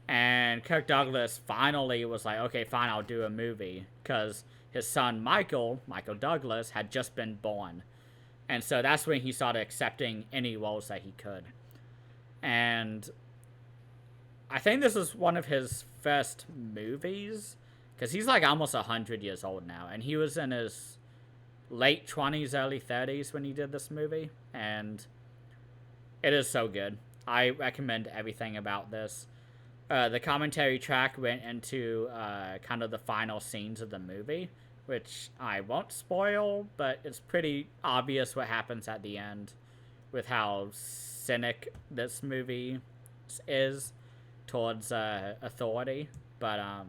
And Kirk Douglas finally was like, "Okay, fine, I'll do a movie." Because his son, Michael Douglas, had just been born. And so that's when he started accepting any roles that he could. And I think this was one of his first movies, because he's like almost 100 years old now. And he was in his late 20s, early 30s when he did this movie. And it is so good. I recommend everything about this. The commentary track went into kind of the final scenes of the movie, which I won't spoil, but it's pretty obvious what happens at the end with how cynic this movie is towards authority. But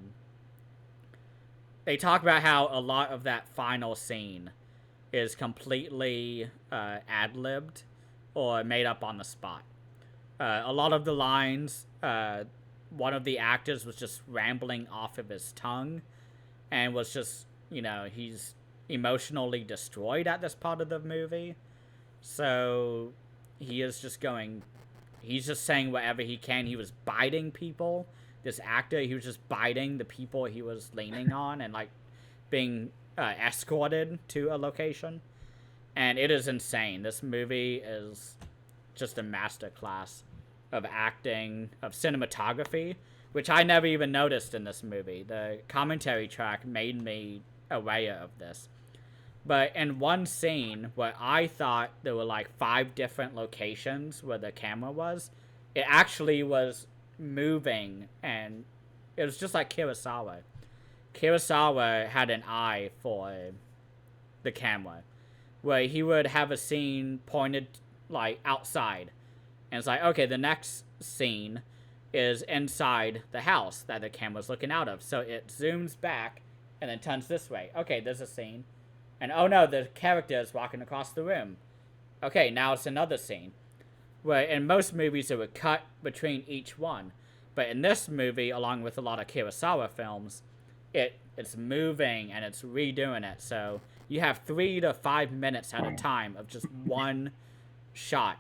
they talk about how a lot of that final scene is completely ad-libbed or made up on the spot. A lot of the lines, one of the actors was just rambling off of his tongue and was just, he's emotionally destroyed at this part of the movie. So he's just saying whatever he can. He was biting people. This actor, he was just biting the people he was leaning on and like being escorted to a location. And it is insane. This movie is just a masterclass of acting, of cinematography, which I never even noticed in this movie. The commentary track made me aware of this. But in one scene where I thought there were like 5 different locations where the camera was, it actually was moving, and it was just like Kurosawa. Kurosawa had an eye for the camera, where he would have a scene pointed like outside, and it's like, okay, the next scene is inside the house that the camera's looking out of. So it zooms back and then turns this way. Okay, there's a scene. And oh no, the character is walking across the room. Okay, now it's another scene. Where in most movies it would cut between each one. But in this movie, along with a lot of Kurosawa films, it's moving and it's redoing it. So you have 3 to 5 minutes at a time of just one shot.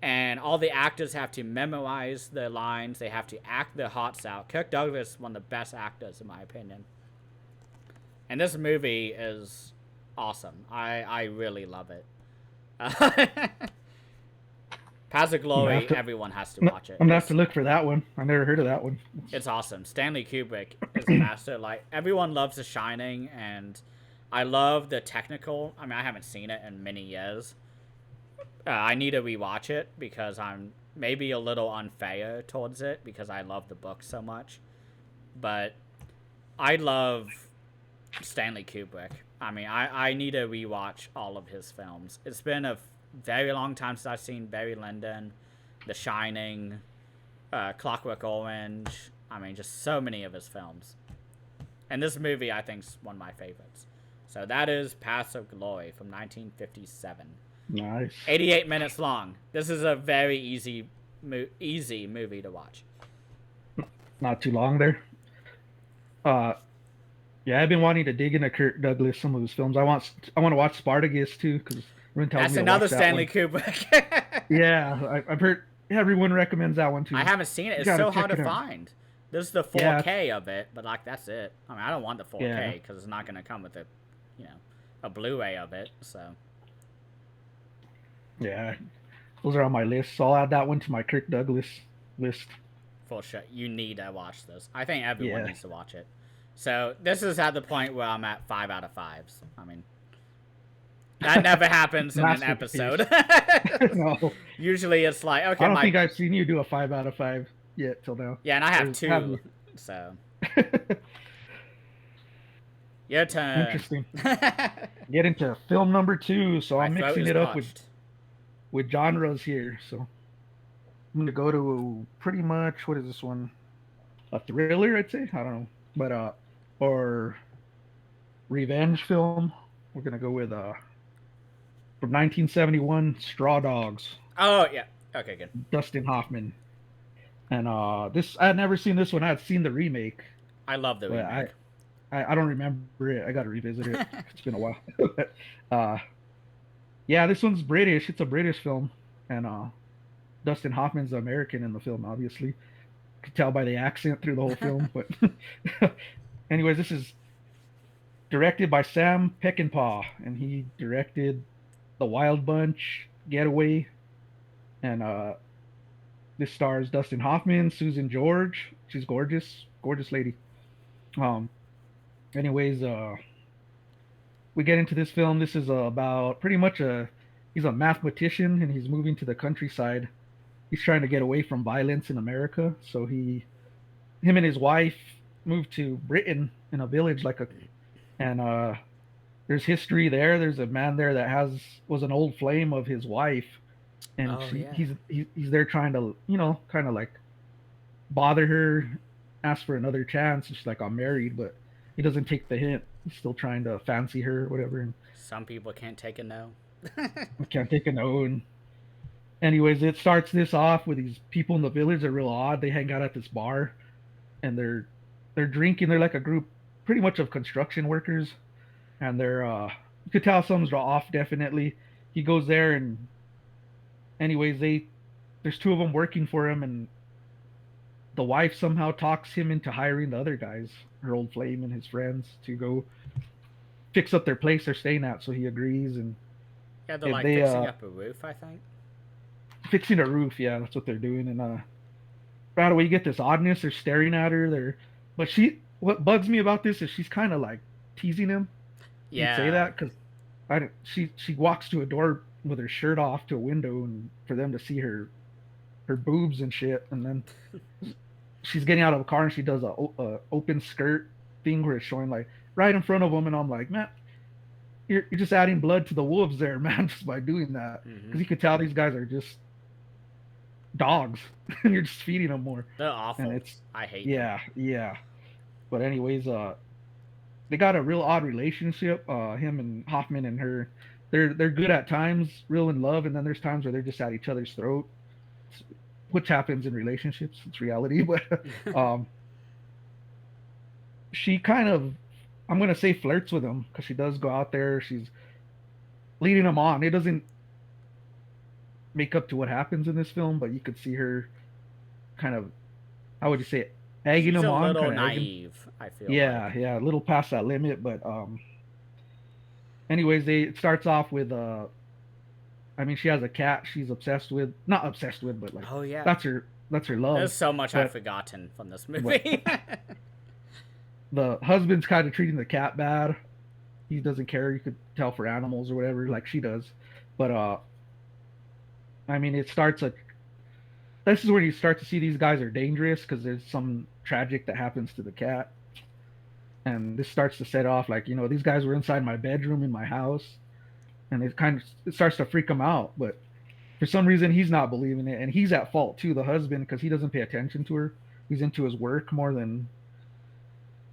And all the actors have to memorize their lines. They have to act their hearts out. Kirk Douglas is one of the best actors, in my opinion. And this movie is awesome. I really love it. Paths of Glory, everyone has to watch it. I'm going to have to look for that one. I never heard of that one. It's awesome. Stanley Kubrick is a master. Like, everyone loves The Shining, and I love the technical. I mean, I haven't seen it in many years. I need to rewatch it because I'm maybe a little unfair towards it because I love the book so much. But I love Stanley Kubrick. I mean, I need to rewatch all of his films. It's been a very long time since I've seen Barry Lyndon, The Shining, Clockwork Orange. I mean, just so many of his films. And this movie, I think, is one of my favorites. So that is Paths of Glory from 1957. Nice. 88 minutes long. This is a very easy movie to watch. Not too long there. Yeah, I've been wanting to dig into Kirk Douglas, some of his films. I want to watch Spartacus too, because everyone tells That's me to another watch that Stanley one. Kubrick. Yeah, I've heard everyone recommends that one I too. haven't seen it. You It's gotta so hard check to it out. find. There's the Yeah, 4K of it, but like that's it. I mean, I don't want the yeah, 4K because it's not gonna come with you know, a Blu-ray of it. So yeah. Those are on my list, so I'll add that one to my Kirk Douglas list. for sure, you need to watch this. I think everyone Yeah, needs to watch it. So this is at the point where I'm at 5 out of 5s. I mean, that never happens in an masterpiece. episode. No, Usually it's like, I okay, don't my think I've seen you do a 5 out of 5 yet till now. yeah, and I have Or have two. you? So your turn. Interesting. Get into film number 2. So My I'm throat mixing is it up parched. with genres here. So I'm gonna go to pretty much, what is this one? A thriller, I'd say. I don't know, but or revenge film. We're gonna go with from 1971, Straw Dogs, Oh yeah. Okay, good. Dustin Hoffman. And this I had never seen this one. I had seen the remake, I love the but remake. I don't remember it. I got to revisit it. It's been a while. uh, yeah, this one's British. It's a British film, and Dustin Hoffman's American in the film. Obviously, you could tell by the accent through the whole film. But anyways, this is directed by Sam Peckinpah, and he directed The Wild Bunch, Getaway, and this stars Dustin Hoffman, Susan George. She's gorgeous, gorgeous lady. Um, anyways, we get into this film. This is about pretty much he's a mathematician and he's moving to the countryside. He's trying to get away from violence in America. So him and his wife moved to Britain in a village and there's history there. There's a man there that was an old flame of his wife, and Oh yeah. he's there trying to kind of like bother her, ask for another chance. She's like, I'm married, but he doesn't take the hint. He's still trying to fancy her or whatever, and Some people can't take a no. can't take a no. And anyways, it starts this off with these people in the village. They're real odd. They hang out at this bar, and they're drinking. They're like a group, pretty much of construction workers, and they're you could tell something's off. Definitely, he goes there, and anyways, there's two of them working for him, and the wife somehow talks him into hiring the other guys, her old flame and his friends, to go fix up their place they're staying at. So he agrees, and Yeah, they're if like they fixing up a roof, I think. fixing a roof, yeah, that's what they're doing. And right away you get this oddness. They're staring at her. But what bugs me about this is she's kind of like teasing him. You'd say Yeah. that because she walks to a door with her shirt off to a window and for them to see her boobs and shit, and then she's getting out of a car and she does a open skirt thing where it's showing like right in front of them, and I'm like, man, you're just adding blood to the wolves there, man, just by doing that, Mm-hmm. because you could tell these guys are just dogs, and you're just feeding them more, They're and awful. it's I hate them. yeah. But anyways, they got a real odd relationship. Him and Hoffman and her, they're good at times, real in love, and then there's times where they're just at each other's throat, which happens in relationships. It's reality, but um, she kind of, I'm gonna say, flirts with him because she does go out there. She's leading him on. It doesn't make up to what happens in this film, but you could see her kind of, how would you say it, egging She's him a on, little kind of egging. naive, I feel Yeah, like. yeah, a little past that limit, but anyways, it starts off with I mean, she has a cat she's obsessed with, not obsessed with, but like Oh yeah. that's her love. There's so much I've But forgotten from this but movie. the husband's kind of treating the cat bad. He doesn't care. You could tell for animals or whatever, like she does. But I mean, it starts like this is where you start to see these guys are dangerous because there's some tragic that happens to the cat, and this starts to set off like, these guys were inside my bedroom in my house, and it starts to freak him out. But for some reason, he's not believing it, and he's at fault too, the husband, because he doesn't pay attention to her. He's into his work more than,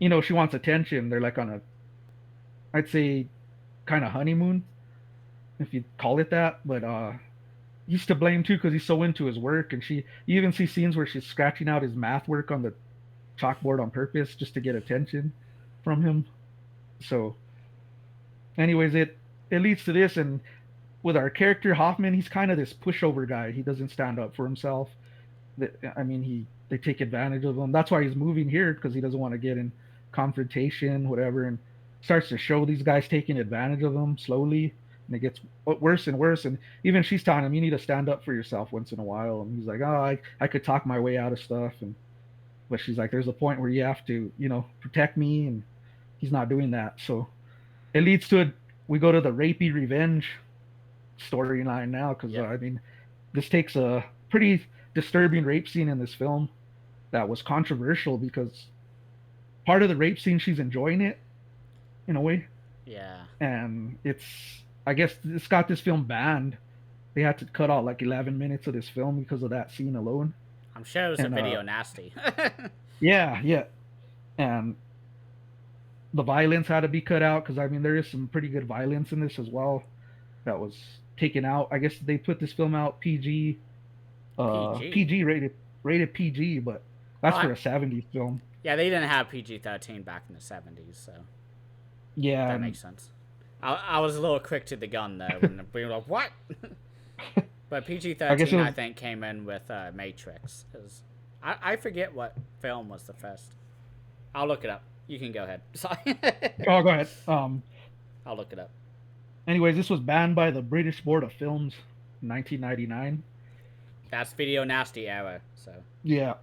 she wants attention. They're like on I'd say, kind of honeymoon, if you call it that. But he's to blame too because he's so into his work, and you even see scenes where she's scratching out his math work on the chalkboard on purpose just to get attention from him. So, anyways, it leads to this, and with our character Hoffman, he's kind of this pushover guy. He doesn't stand up for himself. I mean, they take advantage of him. That's why he's moving here because he doesn't want to get in confrontation, whatever, and starts to show these guys taking advantage of him slowly, and it gets worse and worse. And even she's telling him, "You need to stand up for yourself once in a while." And he's like, "Oh, I could talk my way out of stuff." And but she's like, "There's a point where you have to, protect me," and he's not doing that. So it leads to we go to the rapey revenge storyline now because Yep. I mean, this takes a pretty disturbing rape scene in this film that was controversial because part of the rape scene she's enjoying it in a way, Yeah. and it's I guess it's got this film banned. They had to cut out like 11 minutes of this film because of that scene alone. I'm sure it was a And video nasty. yeah, yeah, and the violence had to be cut out because I mean there is some pretty good violence in this as well that was taken out. I guess they put this film out PG, PG. PG rated PG, but Oh, that's for a '70s film. yeah, they didn't have PG-13 back in the 70s, so Yeah, that and makes sense. I was a little quick to the gun though, when we were like, "What?" But I guess it PG-13, was. I think, came in with Matrix. I forget what film was the first. I'll look it up. You can go ahead. Sorry. Oh, go ahead. I'll look it up. Anyways, this was banned by the British Board of Films in 1999. That's video nasty era. So Yeah,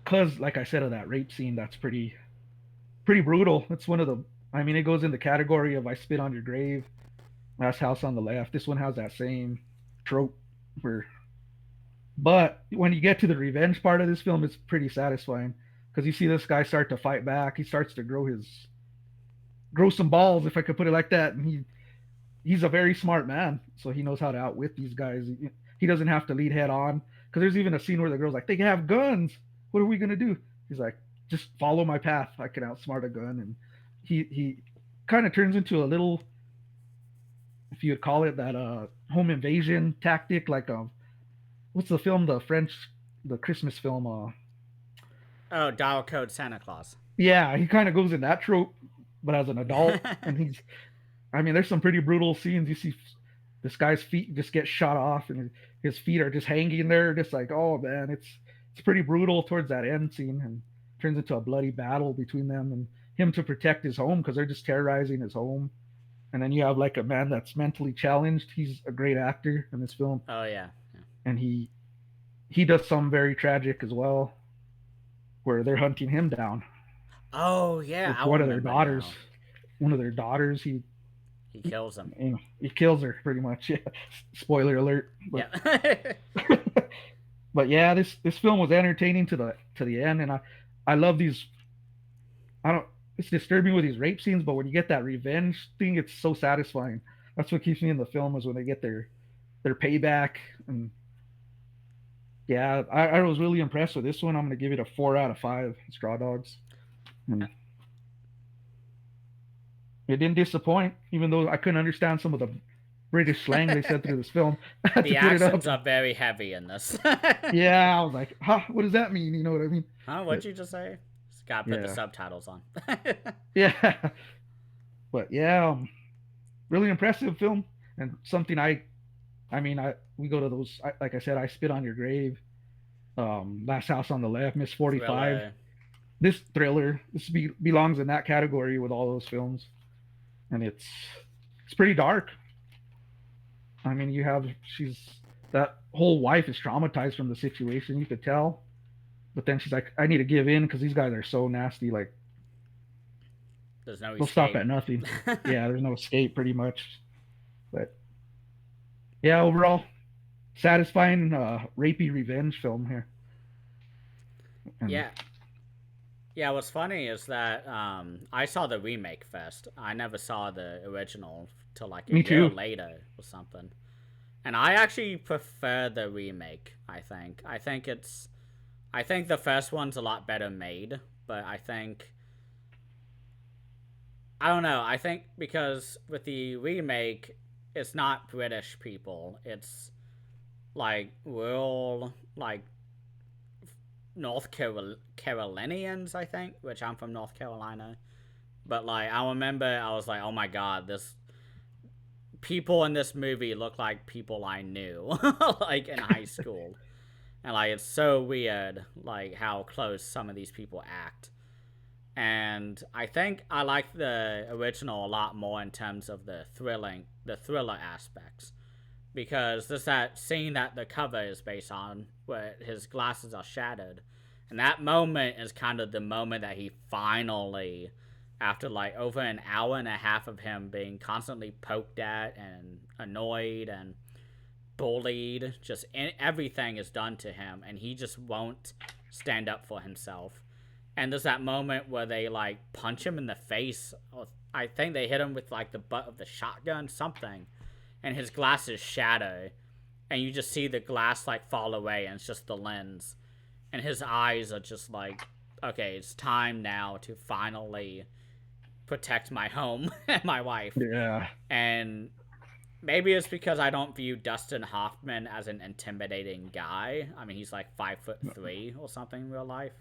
cause like I said, of that rape scene, that's pretty brutal. It's one of the. I mean, it goes in the category of "I Spit on Your Grave," Last House on the Left. This one has that same trope where. But when you get to the revenge part of this film, it's pretty satisfying because you see this guy start to fight back. He starts to grow some balls, if I could put it like that, and he's a very smart man, so he knows how to outwit these guys. He doesn't have to lead head on because there's even a scene where the girl's like, "They have guns. What are we gonna do?" He's like, "Just follow my path. I can outsmart a gun." And he kind of turns into a little, if you would call it that, home invasion tactic, like what's the film, the Christmas film, oh, Dial Code Santa Claus. yeah, he kind of goes in that trope, but as an adult, and I mean, there's some pretty brutal scenes. You see this guy's feet just get shot off, and his feet are just hanging there, just like, oh man, it's pretty brutal towards that end scene, and turns into a bloody battle between them and him to protect his home because they're just terrorizing his home. And then you have like a man that's mentally challenged. He's a great actor in this film, Oh yeah. Yeah. and he does some very tragic as well, where they're hunting him down Oh yeah, with I one of their remember daughters. now. One of their daughters, He kills him. he kills her pretty much. Yeah. Spoiler alert. But Yeah. but yeah, this film was entertaining to the end, and I love these. I don't. It's disturbing with these rape scenes, but when you get that revenge thing, it's so satisfying. That's what keeps me in the film is when they get their payback. And yeah, I was really impressed with this one. I'm gonna give it a 4 out of 5 straw dogs. And it didn't disappoint, even though I couldn't understand some of the British slang they said through this film. I had to The put it up. accents are very heavy in this. Yeah, I was like, huh, what does that mean? You know what I mean? Huh? What'd But you just say? Just gotta put the yeah, subtitles on. yeah, but yeah, really impressive film and something I mean, we go to those. Like I said, I Spit on Your Grave, Last House on the Left, Miss 45. Thriller. This thriller, belongs in that category with all those films, and it's pretty dark. I mean, she's that whole wife is traumatized from the situation. You could tell, but then she's like, I need to give in because these guys are so nasty. Like There's no they'll stop escape. at nothing. Yeah, there's no escape pretty much. But yeah, overall, satisfying rapey revenge film here. And Yeah. Yeah, what's funny is that I saw the remake first. I never saw the original till like a me year too. later or something. And I actually prefer the remake, I think. I think the first one's a lot better made, but I don't know. I think because with the remake, it's not British people. It's like rural, like Carolinians, I think, which I'm from North Carolina. But like I remember I was like, oh my god, this people in this movie look like people I knew like in high school. And like it's so weird like how close some of these people act. And I think I like the original a lot more in terms of the thriller aspects, because there's that scene that the cover is based on where his glasses are shattered, and that moment is kind of the moment that he finally, after like over an hour and a half of him being constantly poked at and annoyed and bullied, just everything is done to him, and he just won't stand up for himself. And there's that moment where they like punch him in the face. I think they hit him with like the butt of the shotgun, something, and his glasses shatter, and you just see the glass like fall away, and it's just the lens, and his eyes are just like, okay, it's time now to finally protect my home and my wife. Yeah. And maybe it's because I don't view Dustin Hoffman as an intimidating guy. I mean, he's like 5'3" or something in real life.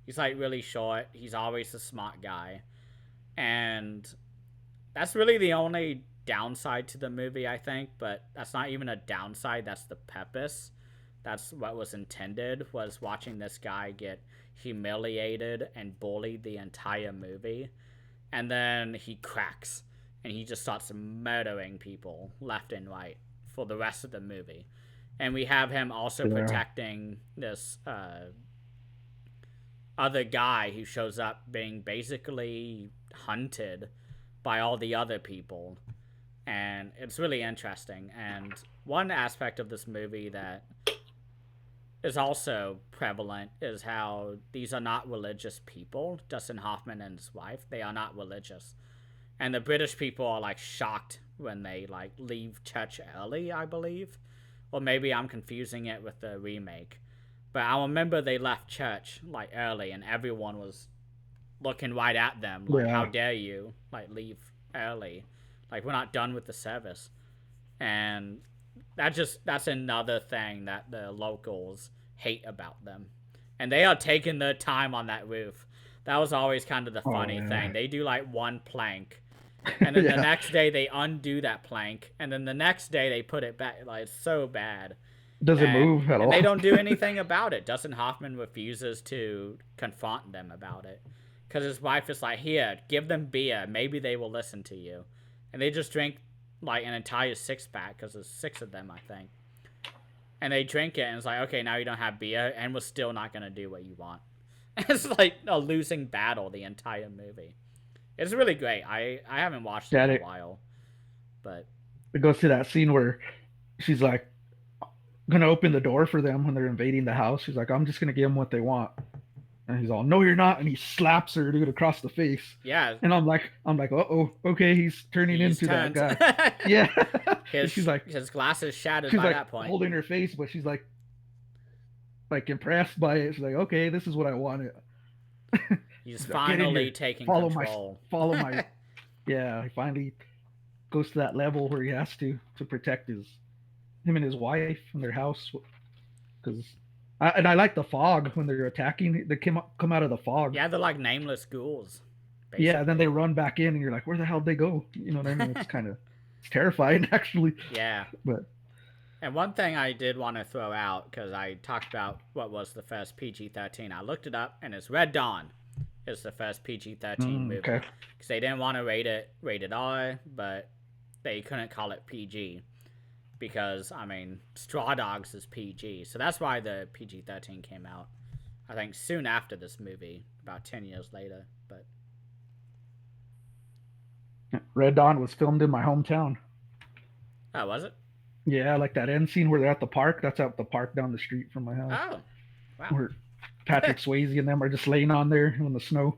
He's like really short. He's always the smart guy. And that's really the only downside to the movie, I think. But that's not even a downside. That's the purpose. That's what was intended, was watching this guy get humiliated and bullied the entire movie. And then he cracks. And he just starts murdering people left and right for the rest of the movie. And we have him also protecting this other guy who shows up being basically hunted by all the other people. And it's really interesting. And one aspect of this movie that is also prevalent is how these are not religious people. Dustin Hoffman and his wife, they are not religious. And the British people are like shocked when they like leave church early, I believe. Or maybe I'm confusing it with the remake. But I remember they left church like early, and everyone was looking right at them like, how dare you like leave early? Like, we're not done with the service. And that's another thing that the locals hate about them. And they are taking their time on that roof. That was always kind of the funny thing. They do like one plank, and then the next day they undo that plank, and then the next day they put it back. Like, it's so bad. Doesn't move at all. And they don't do anything about it. Dustin Hoffman refuses to confront them about it, because his wife is like, here, give them beer. Maybe they will listen to you. And they just drink like an entire 6-pack, because there's 6 of them, I think. And they drink it, and it's like, okay, now you don't have beer, and we're still not going to do what you want. It's like a losing battle the entire movie. It's really great. I haven't watched it in a while. But it goes to that scene where she's like, going to open the door for them when they're invading the house. She's like, I'm just going to give them what they want. And he's all, no, you're not. And he slaps her, dude, across the face. Yeah. And I'm like, uh-oh, okay, he's turning into that guy. Yeah. She's like, his glasses shattered by like that point. Holding her face, but she's like impressed by it. She's like, okay, this is what I wanted. He's finally taking control. Follow my. Yeah, he finally goes to that level where he has to protect him and his wife and their house. Because I like the fog when they're attacking. They come out of the fog. Yeah, they're like nameless ghouls. Basically. Yeah, then they run back in, and you're like, where the hell did they go? You know what I mean? It's terrifying, actually. Yeah. And one thing I did want to throw out, because I talked about what was the first PG-13. I looked it up, and it's Red Dawn is the first PG-13 movie. Okay. Because they didn't want to rate it rated R, but they couldn't call it PG. Because, I mean, Straw Dogs is PG. So that's why the PG-13 came out, I think, soon after this movie, about 10 years later. But Red Dawn was filmed in my hometown. Oh, was it? Yeah, like that end scene where they're at the park. That's at the park down the street from my house. Oh, wow. Where Patrick Swayze and them are just laying on there in the snow.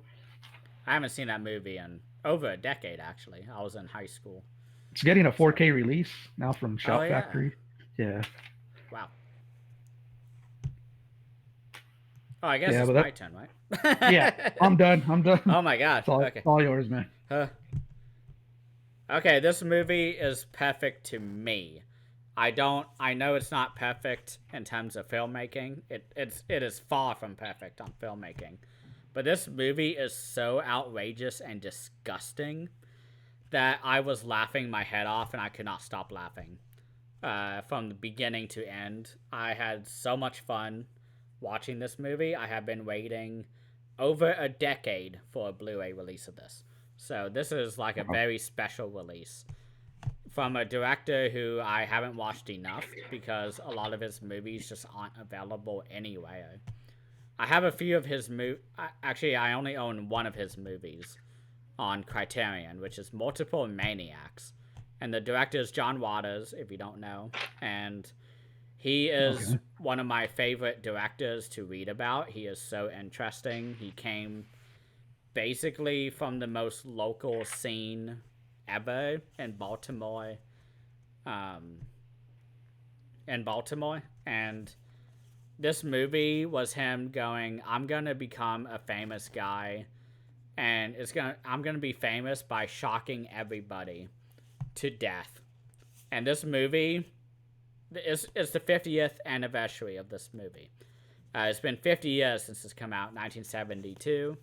I haven't seen that movie in over a decade, actually. I was in high school. It's getting a 4K release now from Shout Factory. Yeah. Wow. Oh, I guess it's my turn, right? Yeah, I'm done. Oh my gosh. It's all yours, man. Okay, this movie is perfect to me. I know it's not perfect in terms of filmmaking. It is far from perfect on filmmaking. But this movie is so outrageous and disgusting that I was laughing my head off and I could not stop laughing. From the beginning to end, I had so much fun watching this movie. I have been waiting over a decade for a Blu-ray release of this. So this is like a very special release from a director who I haven't watched enough because a lot of his movies just aren't available anyway. I have a few of his actually, I only own one of his movies on Criterion, which is Multiple Maniacs. And the director is John Watas, if you don't know. And he is one of my favorite directors to read about. He is so interesting. He came basically from the most local scene ever in Baltimore. And this movie was him going, I'm gonna become a famous guy, and I'm gonna be famous by shocking everybody to death. And this movie is the 50th anniversary of this movie. It's been 50 years since it's come out, 1972,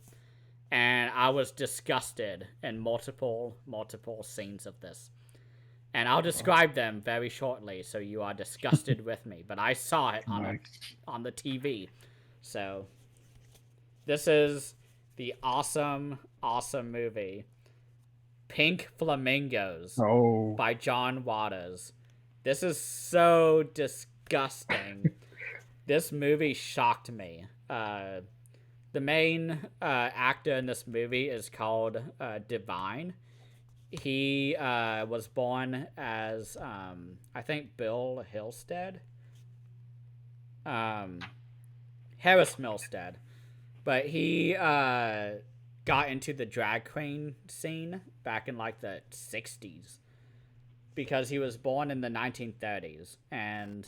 and I was disgusted in multiple scenes of this. And I'll describe them very shortly, so you are disgusted with me. But I saw it on the TV. So this is the awesome movie, Pink Flamingos by John Watas. This is so disgusting. This movie shocked me. The main actor in this movie is called Divine. He was born as, I think, Bill Hillstead. Harris Milstead. But he got into the drag queen scene back in, like, the 60s. Because he was born in the 1930s. And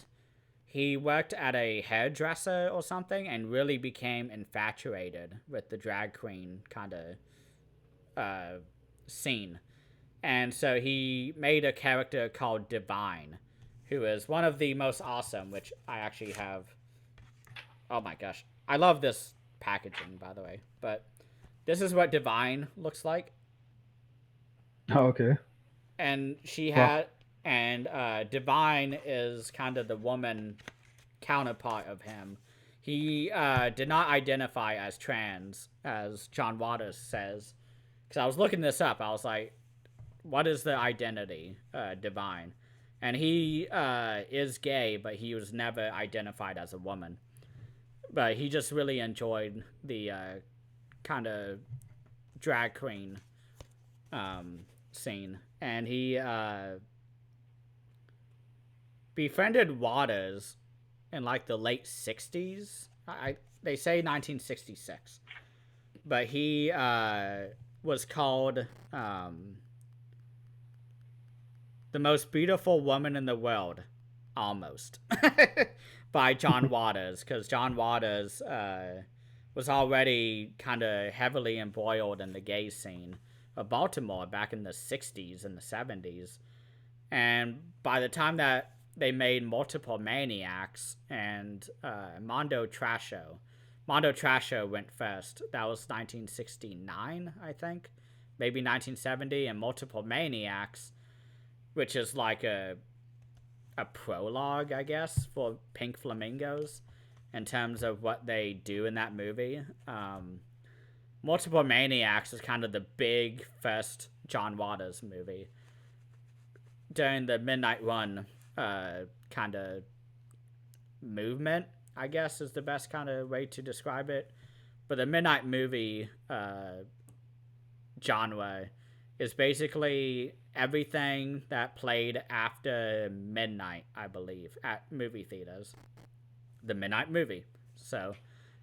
he worked at a hairdresser or something and really became infatuated with the drag queen kind of scene. And so he made a character called Divine, who is one of the most awesome, which I actually have. Oh my gosh. I love this packaging, by the way. But this is what Divine looks like. Oh, okay. And she had. And Divine is kind of the woman counterpart of him. He did not identify as trans, as John Watas says. Because I was looking this up. I was like, what is the identity, Divine? And he is gay, but he was never identified as a woman. But he just really enjoyed the kind of drag queen scene. And he befriended Watas in like the late 60s. They say 1966. But he was called the most beautiful woman in the world, almost, by John Watas, because John Watas was already kind of heavily embroiled in the gay scene of Baltimore back in the 60s and the 70s. And by the time that they made Multiple Maniacs and Mondo Trasho went first. That was 1969, I think. Maybe 1970. And Multiple Maniacs, which is like a prologue, I guess, for Pink Flamingos in terms of what they do in that movie. Multiple Maniacs is kind of the big first John Watas movie. During the Midnight Run kind of movement, I guess, is the best kind of way to describe it. But the midnight movie genre is basically everything that played after midnight, I believe, at movie theaters. The midnight movie. So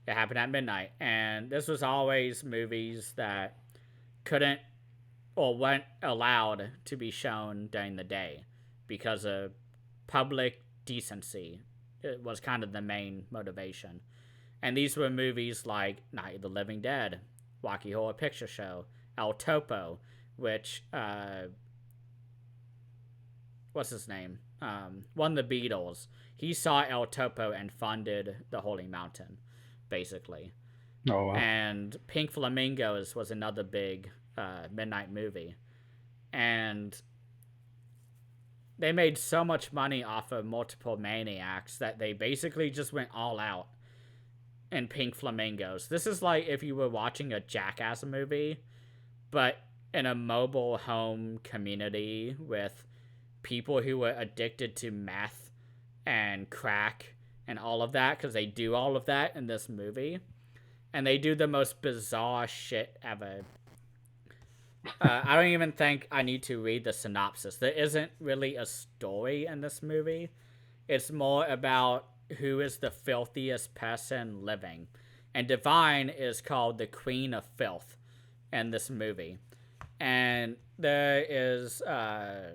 it happened at midnight. And this was always movies that couldn't or weren't allowed to be shown during the day because of public decency. It was kind of the main motivation. And these were movies like Night of the Living Dead, Wacky Horror Picture Show, El Topo, which, what's his name? One of the Beatles. He saw El Topo and funded the Holy Mountain, basically. Oh wow. And Pink Flamingos was another big midnight movie. And they made so much money off of multiple maniacs that they basically just went all out in Pink Flamingos. This is like if you were watching a Jackass movie, but in a mobile home community with people who were addicted to meth and crack and all of that, because they do all of that in this movie. And they do the most bizarre shit ever. I don't even think I need to read the synopsis. There isn't really a story in this movie. It's more about who is the filthiest person living. And Divine is called the Queen of Filth in this movie. And there is a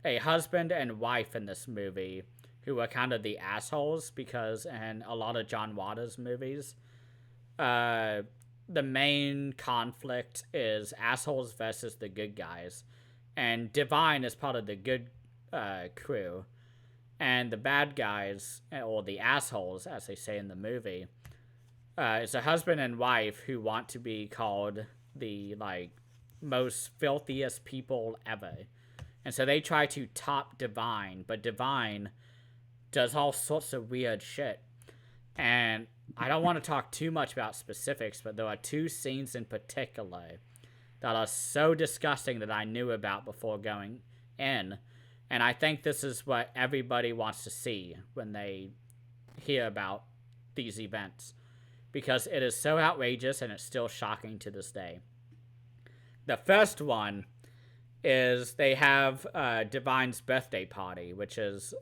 husband and wife in this movie who are kind of the assholes, because in a lot of John Waters movies, the main conflict is assholes versus the good guys. And Divine is part of the good crew. And the bad guys, or the assholes, as they say in the movie, is a husband and wife who want to be called the, like, most filthiest people ever. And so they try to top Divine, but Divine does all sorts of weird shit. And I don't want to talk too much about specifics, but there are two scenes in particular that are so disgusting that I knew about before going in. And I think this is what everybody wants to see when they hear about these events, because it is so outrageous and it's still shocking to this day. The first one is they have Divine's birthday party, which is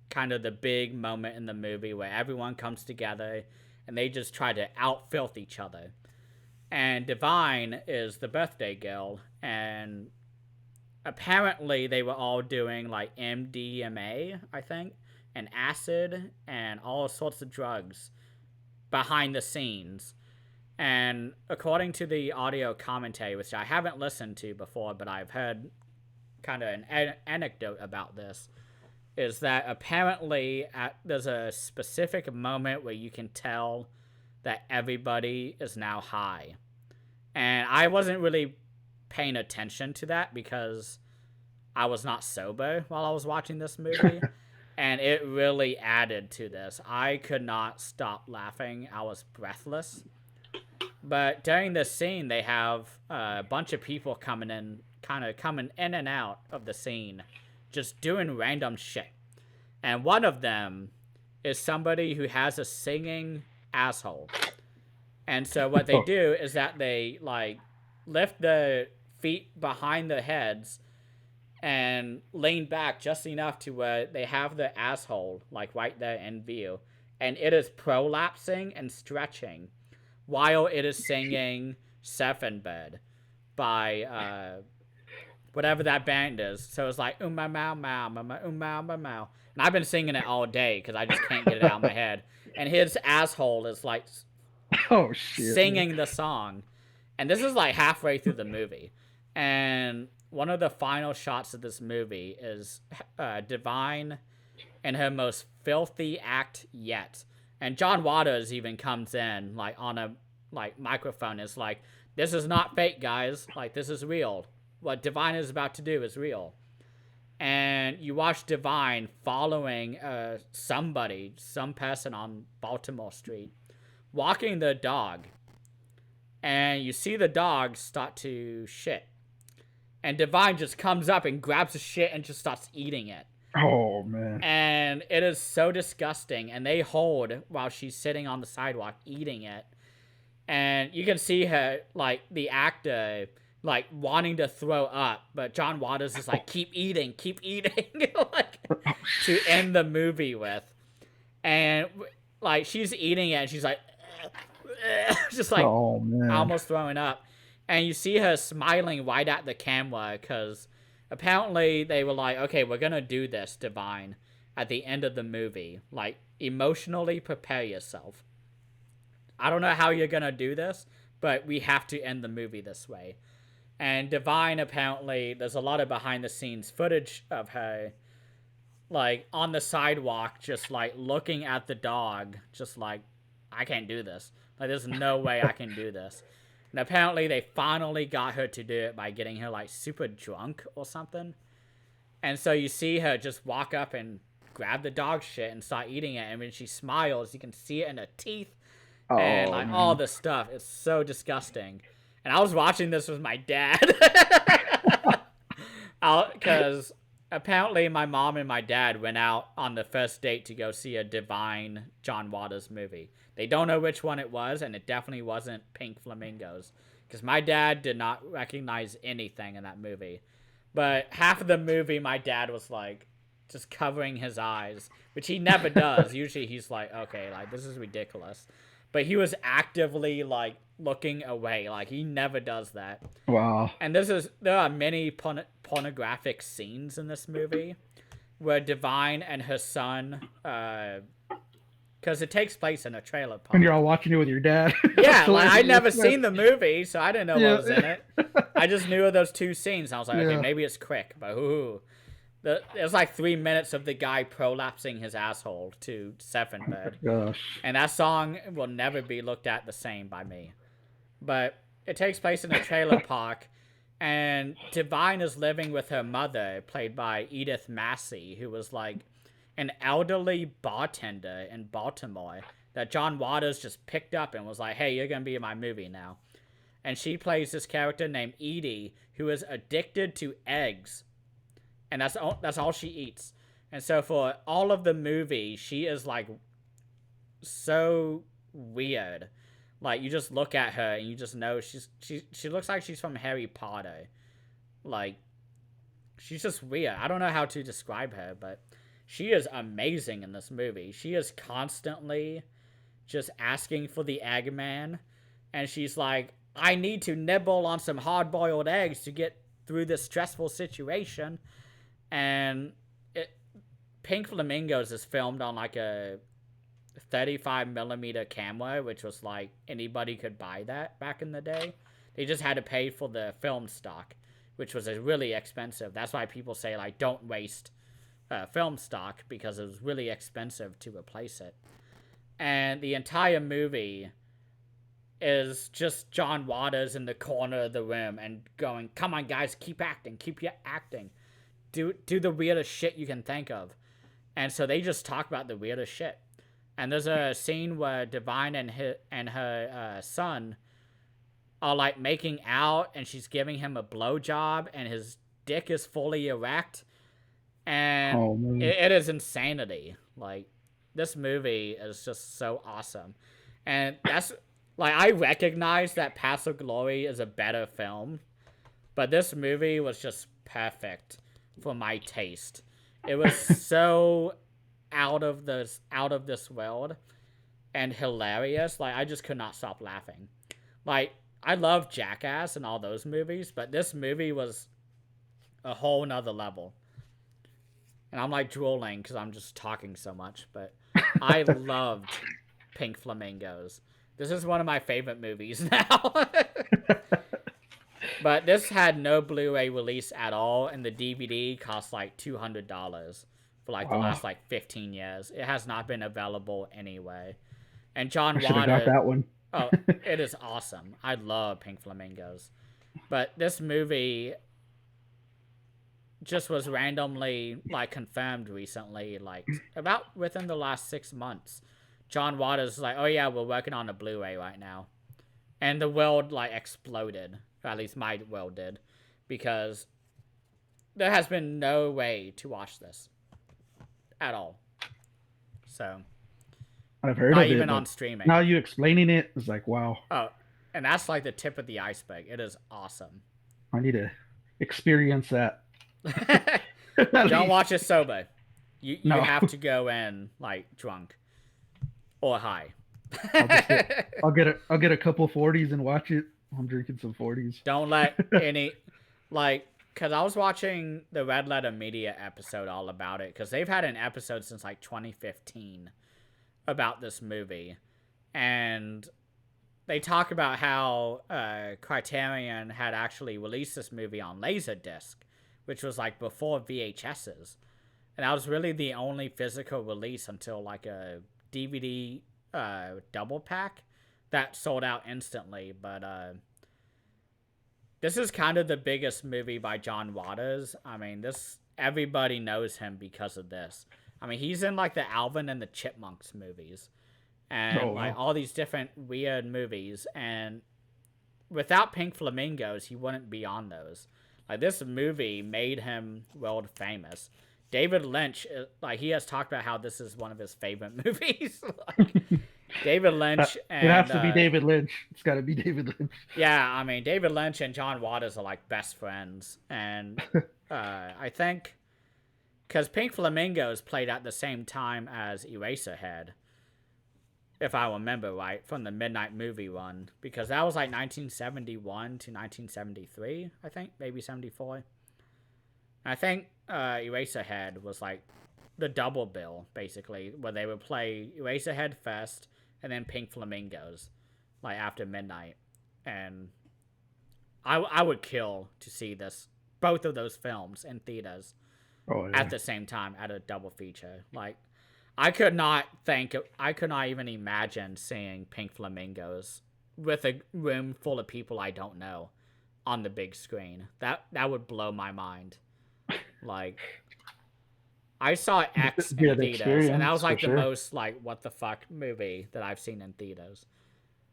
kind of the big moment in the movie where everyone comes together and they just try to out-filth each other. And Divine is the birthday girl, and apparently they were all doing like MDMA, I think, and acid and all sorts of drugs behind the scenes. And according to the audio commentary, which I haven't listened to before, but I've heard kind of an anecdote about this, is that apparently there's a specific moment where you can tell that everybody is now high. And I wasn't really paying attention to that because I was not sober while I was watching this movie. And it really added to this. I could not stop laughing. I was breathless. But during this scene, they have a bunch of people coming in and out of the scene, just doing random shit. And one of them is somebody who has a singing asshole. And so what they do is that they, like, lift the feet behind their heads and lean back just enough to where they have the asshole, like, right there in view. And it is prolapsing and stretching while it is singing Surfing Bird by whatever that band is. So it's like, ma ma ma ma ma ma ma ma. And I've been singing it all day because I just can't get it out of my head. And his asshole is like oh shit, singing the song. And this is like halfway through the movie. And one of the final shots of this movie is Divine in her most filthy act yet. And John Waters even comes in like on a microphone. Is like, this is not fake, guys. Like, this is real. What Divine is about to do is real. And you watch Divine following some person on Baltimore Street, walking the dog. And you see the dog start to shit. And Divine just comes up and grabs the shit and just starts eating it. Oh, man. And it is so disgusting. And they hold while she's sitting on the sidewalk eating it. And you can see her, like, the actor, like, wanting to throw up. But John Waters is like, keep eating, like, to end the movie with. And, like, she's eating it and she's like, just like, oh, man, almost throwing up. And you see her smiling right at the camera because apparently they were like, okay, we're going to do this, Divine, at the end of the movie. Like, emotionally prepare yourself. I don't know how you're going to do this, but we have to end the movie this way. And Divine, apparently, there's a lot of behind-the-scenes footage of her, like, on the sidewalk, just, like, looking at the dog, just like, I can't do this. Like, there's no way I can do this. And apparently they finally got her to do it by getting her, like, super drunk or something. And so you see her just walk up and grab the dog shit and start eating it. And when she smiles, you can see it in her teeth and, like, all this stuff. It's so disgusting. And I was watching this with my dad. Because apparently my mom and my dad went out on the first date to go see a Divine John Waters movie. They don't know which one it was, and it definitely wasn't Pink Flamingos. Because my dad did not recognize anything in that movie. But half of the movie, my dad was, like, just covering his eyes, which he never does. Usually he's like, okay, like, this is ridiculous. But he was actively, like, looking away. Like, he never does that. Wow. And there are many pornographic scenes in this movie where Divine and her son, because it takes place in a trailer park. And you're all watching it with your dad. Yeah, like, I'd never seen the movie, so I didn't know what was in it. I just knew of those two scenes. And I was like, okay, maybe it's quick, but there's like 3 minutes of the guy prolapsing his asshole to Sephenbird. Gosh. And that song will never be looked at the same by me. But it takes place in a trailer park, and Divine is living with her mother, played by Edith Massey, who was like an elderly bartender in Baltimore that John Waters just picked up and was like, hey, you're going to be in my movie now. And she plays this character named Edie, who is addicted to eggs. And that's all she eats. And so for all of the movie, she is, like, so weird. Like, you just look at her and you just know she looks like she's from Harry Potter. Like, she's just weird. I don't know how to describe her, but she is amazing in this movie. She is constantly just asking for the Eggman. And she's like, I need to nibble on some hard-boiled eggs to get through this stressful situation. And Pink Flamingos is filmed on, like, a 35mm camera, which was, like, anybody could buy that back in the day. They just had to pay for the film stock, which was really expensive. That's why people say, like, don't waste film stock, because it was really expensive to replace it. And the entire movie is just John Waters in the corner of the room and going, come on, guys, keep acting, keep acting. Do the weirdest shit you can think of. And so they just talk about the weirdest shit. And there's a scene where Divine and her son are, like, making out, and she's giving him a blowjob, and his dick is fully erect. And it is insanity. Like, this movie is just so awesome. And that's, like, I recognize that Paths of Glory is a better film, but this movie was just perfect for my taste. It was so out of this world and hilarious. Like, I just could not stop laughing. Like, I love Jackass and all those movies, but this movie was a whole nother level. And I'm, like, drooling because I'm just talking so much, but I loved Pink Flamingos. This is one of my favorite movies now. But this had no Blu-ray release at all, and the DVD cost, like, $200 for, like, the last, like, 15 years. It has not been available anyway. And John Waters... I should have got that one. Oh, it is awesome. I love Pink Flamingos. But this movie just was randomly, like, confirmed recently, like, about within the last 6 months. John Waters was like, oh yeah, we're working on a Blu-ray right now. And the world, like, exploded. Or at least my world did. Because there has been no way to watch this. At all. So. I've heard not of it. Not even on streaming. Now you explaining it is like, wow. Oh, and that's, like, the tip of the iceberg. It is awesome. I need to experience that. Don't watch it sober. You have to go in, like, drunk. Or high. I'll get a couple 40s and watch it. I'm drinking some 40s. Don't let any, like, because I was watching the Red Letter Media episode all about it, because they've had an episode since, like, 2015 about this movie. And they talk about how Criterion had actually released this movie on Laserdisc, which was, like, before VHSs. And that was really the only physical release until, like, a DVD double pack that sold out instantly, but this is kind of the biggest movie by John Waters. I mean, everybody knows him because of this. I mean, he's in like the Alvin and the Chipmunks movies, and like all these different weird movies. And without Pink Flamingos, he wouldn't be on those. Like, this movie made him world famous. David Lynch, like, he has talked about how this is one of his favorite movies. Like, David Lynch and it has to be David Lynch. It's got to be David Lynch. Yeah, I mean, David Lynch and John Waters are like best friends, and I think because Pink Flamingos played at the same time as Eraserhead, if I remember right, from the Midnight Movie run, because that was like 1971 to 1973, I think, maybe 74. I think Eraserhead was like the double bill, basically, where they would play Eraserhead first and then Pink Flamingos, like after midnight. And I would kill to see both of those films in theaters at the same time at a double feature. Like, I could not even imagine seeing Pink Flamingos with a room full of people I don't know on the big screen. That would blow my mind. Like, I saw X in theaters, and that was like the most like what the fuck movie that I've seen in theaters.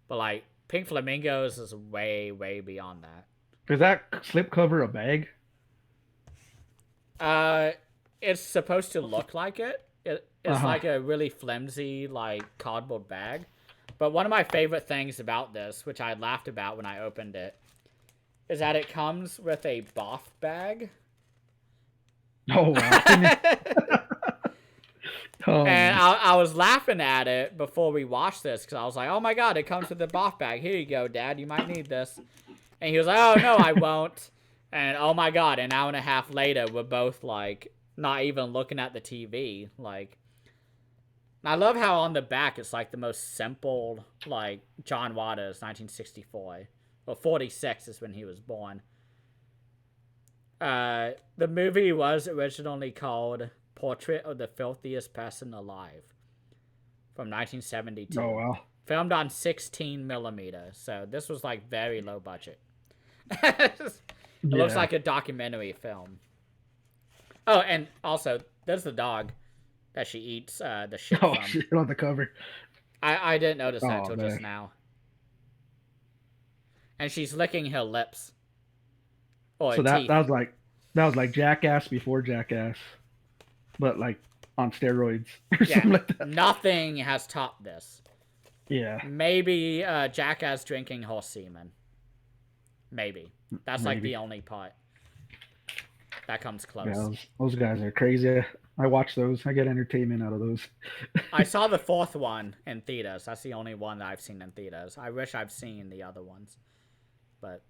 But like Pink Flamingos is way, way beyond that. Does that slipcover a bag? It's supposed to look like it. It's like a really flimsy, like, cardboard bag. But one of my favorite things about this, which I laughed about when I opened it, is that it comes with a bath bag. Oh, wow. And I was laughing at it before we watched this, because I was like, oh my god, it comes with a bath bag. Here you go, Dad. You might need this. And he was like, oh, no, I won't. And oh my god, an hour and a half later, we're both, like, not even looking at the TV. Like, I love how on the back it's like the most simple, like, John Waters, 1964. Well, 46 is when he was born. The movie was originally called Portrait of the Filthiest Person Alive from 1972. Oh, wow. Filmed on 16 millimeters, so this was like very low budget. It looks like a documentary film. Oh, and also, there's the dog that she eats the shit from. Oh, shit, on the cover. I didn't notice that until just now. And she's licking her lips. So that was like Jackass before Jackass, but like on steroids or something like that. Nothing has topped this. Yeah. Maybe Jackass drinking horse semen. Maybe. That's like the only part that comes close. Yeah, those guys are crazy. I watch those. I get entertainment out of those. I saw the fourth one in theaters. That's the only one that I've seen in theaters. I wish I've seen the other ones. But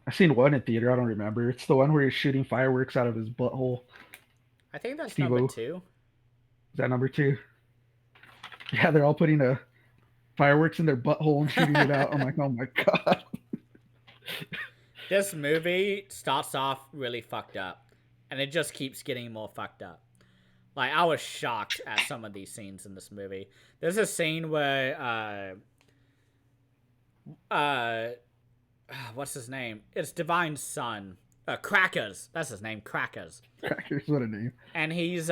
I've seen one in theater. I don't remember. It's the one where he's shooting fireworks out of his butthole. I think that's number 2. Is that number 2? Yeah, they're all putting fireworks in their butthole and shooting it out. I'm like, oh my god. This movie starts off really fucked up, and it just keeps getting more fucked up. Like, I was shocked at some of these scenes in this movie. There's a scene where what's his name? It's Divine's son. Crackers. That's his name. Crackers. Crackers, what a name. And he's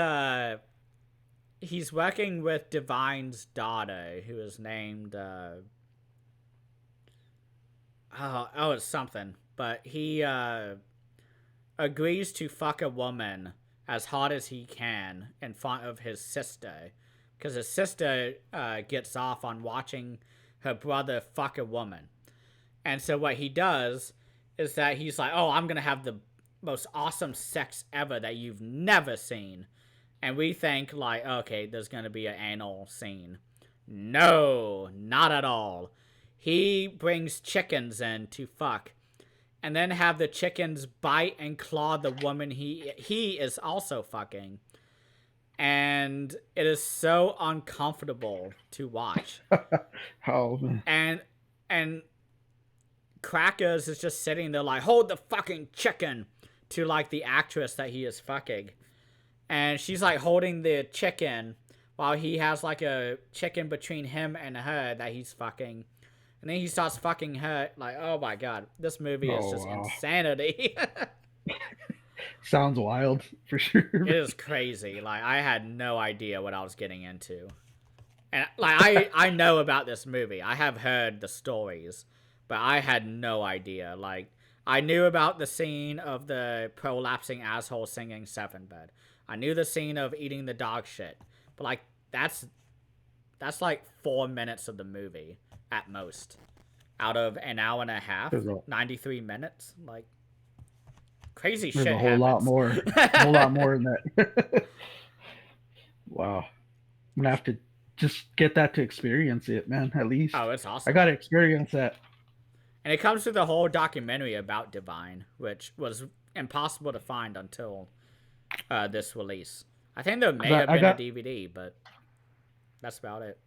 working with Divine's daughter, who is named it's something. But he agrees to fuck a woman as hard as he can in front of his sister, because his sister gets off on watching her brother fuck a woman. And so what he does is that he's like, oh, I'm going to have the most awesome sex ever that you've never seen. And we think, like, okay, there's going to be an anal scene. No, not at all. He brings chickens in to fuck, and then have the chickens bite and claw the woman he is also fucking. And it is so uncomfortable to watch. Oh, man. And Crackers is just sitting there like, hold the fucking chicken, to like the actress that he is fucking. And she's like holding the chicken while he has like a chicken between him and her that he's fucking. and then he starts fucking her. Like, oh my god, this movie is Oh just wow, insanity. sounds wild for It sure. is crazy. Like, I had no idea what I was getting into. And like I know about this movie. I have heard the stories, but I had no idea. Like, I knew about the scene of the prolapsing asshole singing Seven Bed. I knew the scene of eating the dog shit. But like that's like 4 minutes of the movie at most. Out of an hour and a half, There's a 93 minutes. Like, crazy there's shit a whole lot happens. more, a whole lot more than that. Wow, I'm gonna have to just get that to experience it, man. At least Oh, it's I awesome. gotta experience that. And it comes through the whole documentary about Divine, which was impossible to find until this release. I think there may have I been a got DVD, but that's about it.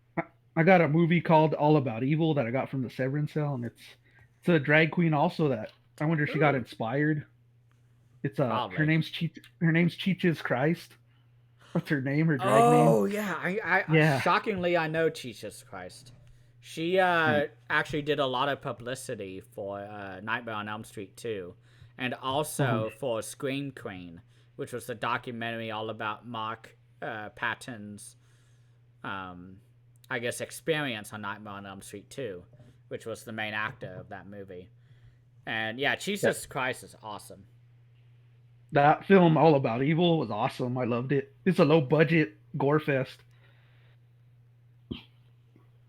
I got a movie called All About Evil that I got from the Severance Cell, and it's a drag queen also that I wonder if she got Ooh, inspired. It's her probably. name's Cheeches Christ. What's her name? Her drag name? Oh yeah, I Yeah. shockingly I know Jesus Christ. She And actually did a lot of publicity for Nightmare on Elm Street 2, and mhm. also for Scream Queen, which was the documentary all about Mark Patton's um, I guess, experience on Nightmare on Elm Street 2, which was the main actor of that movie. And yeah, Yeah, Jesus Christ is awesome. that film All About Evil was awesome. I loved it. It's a low budget gore fest,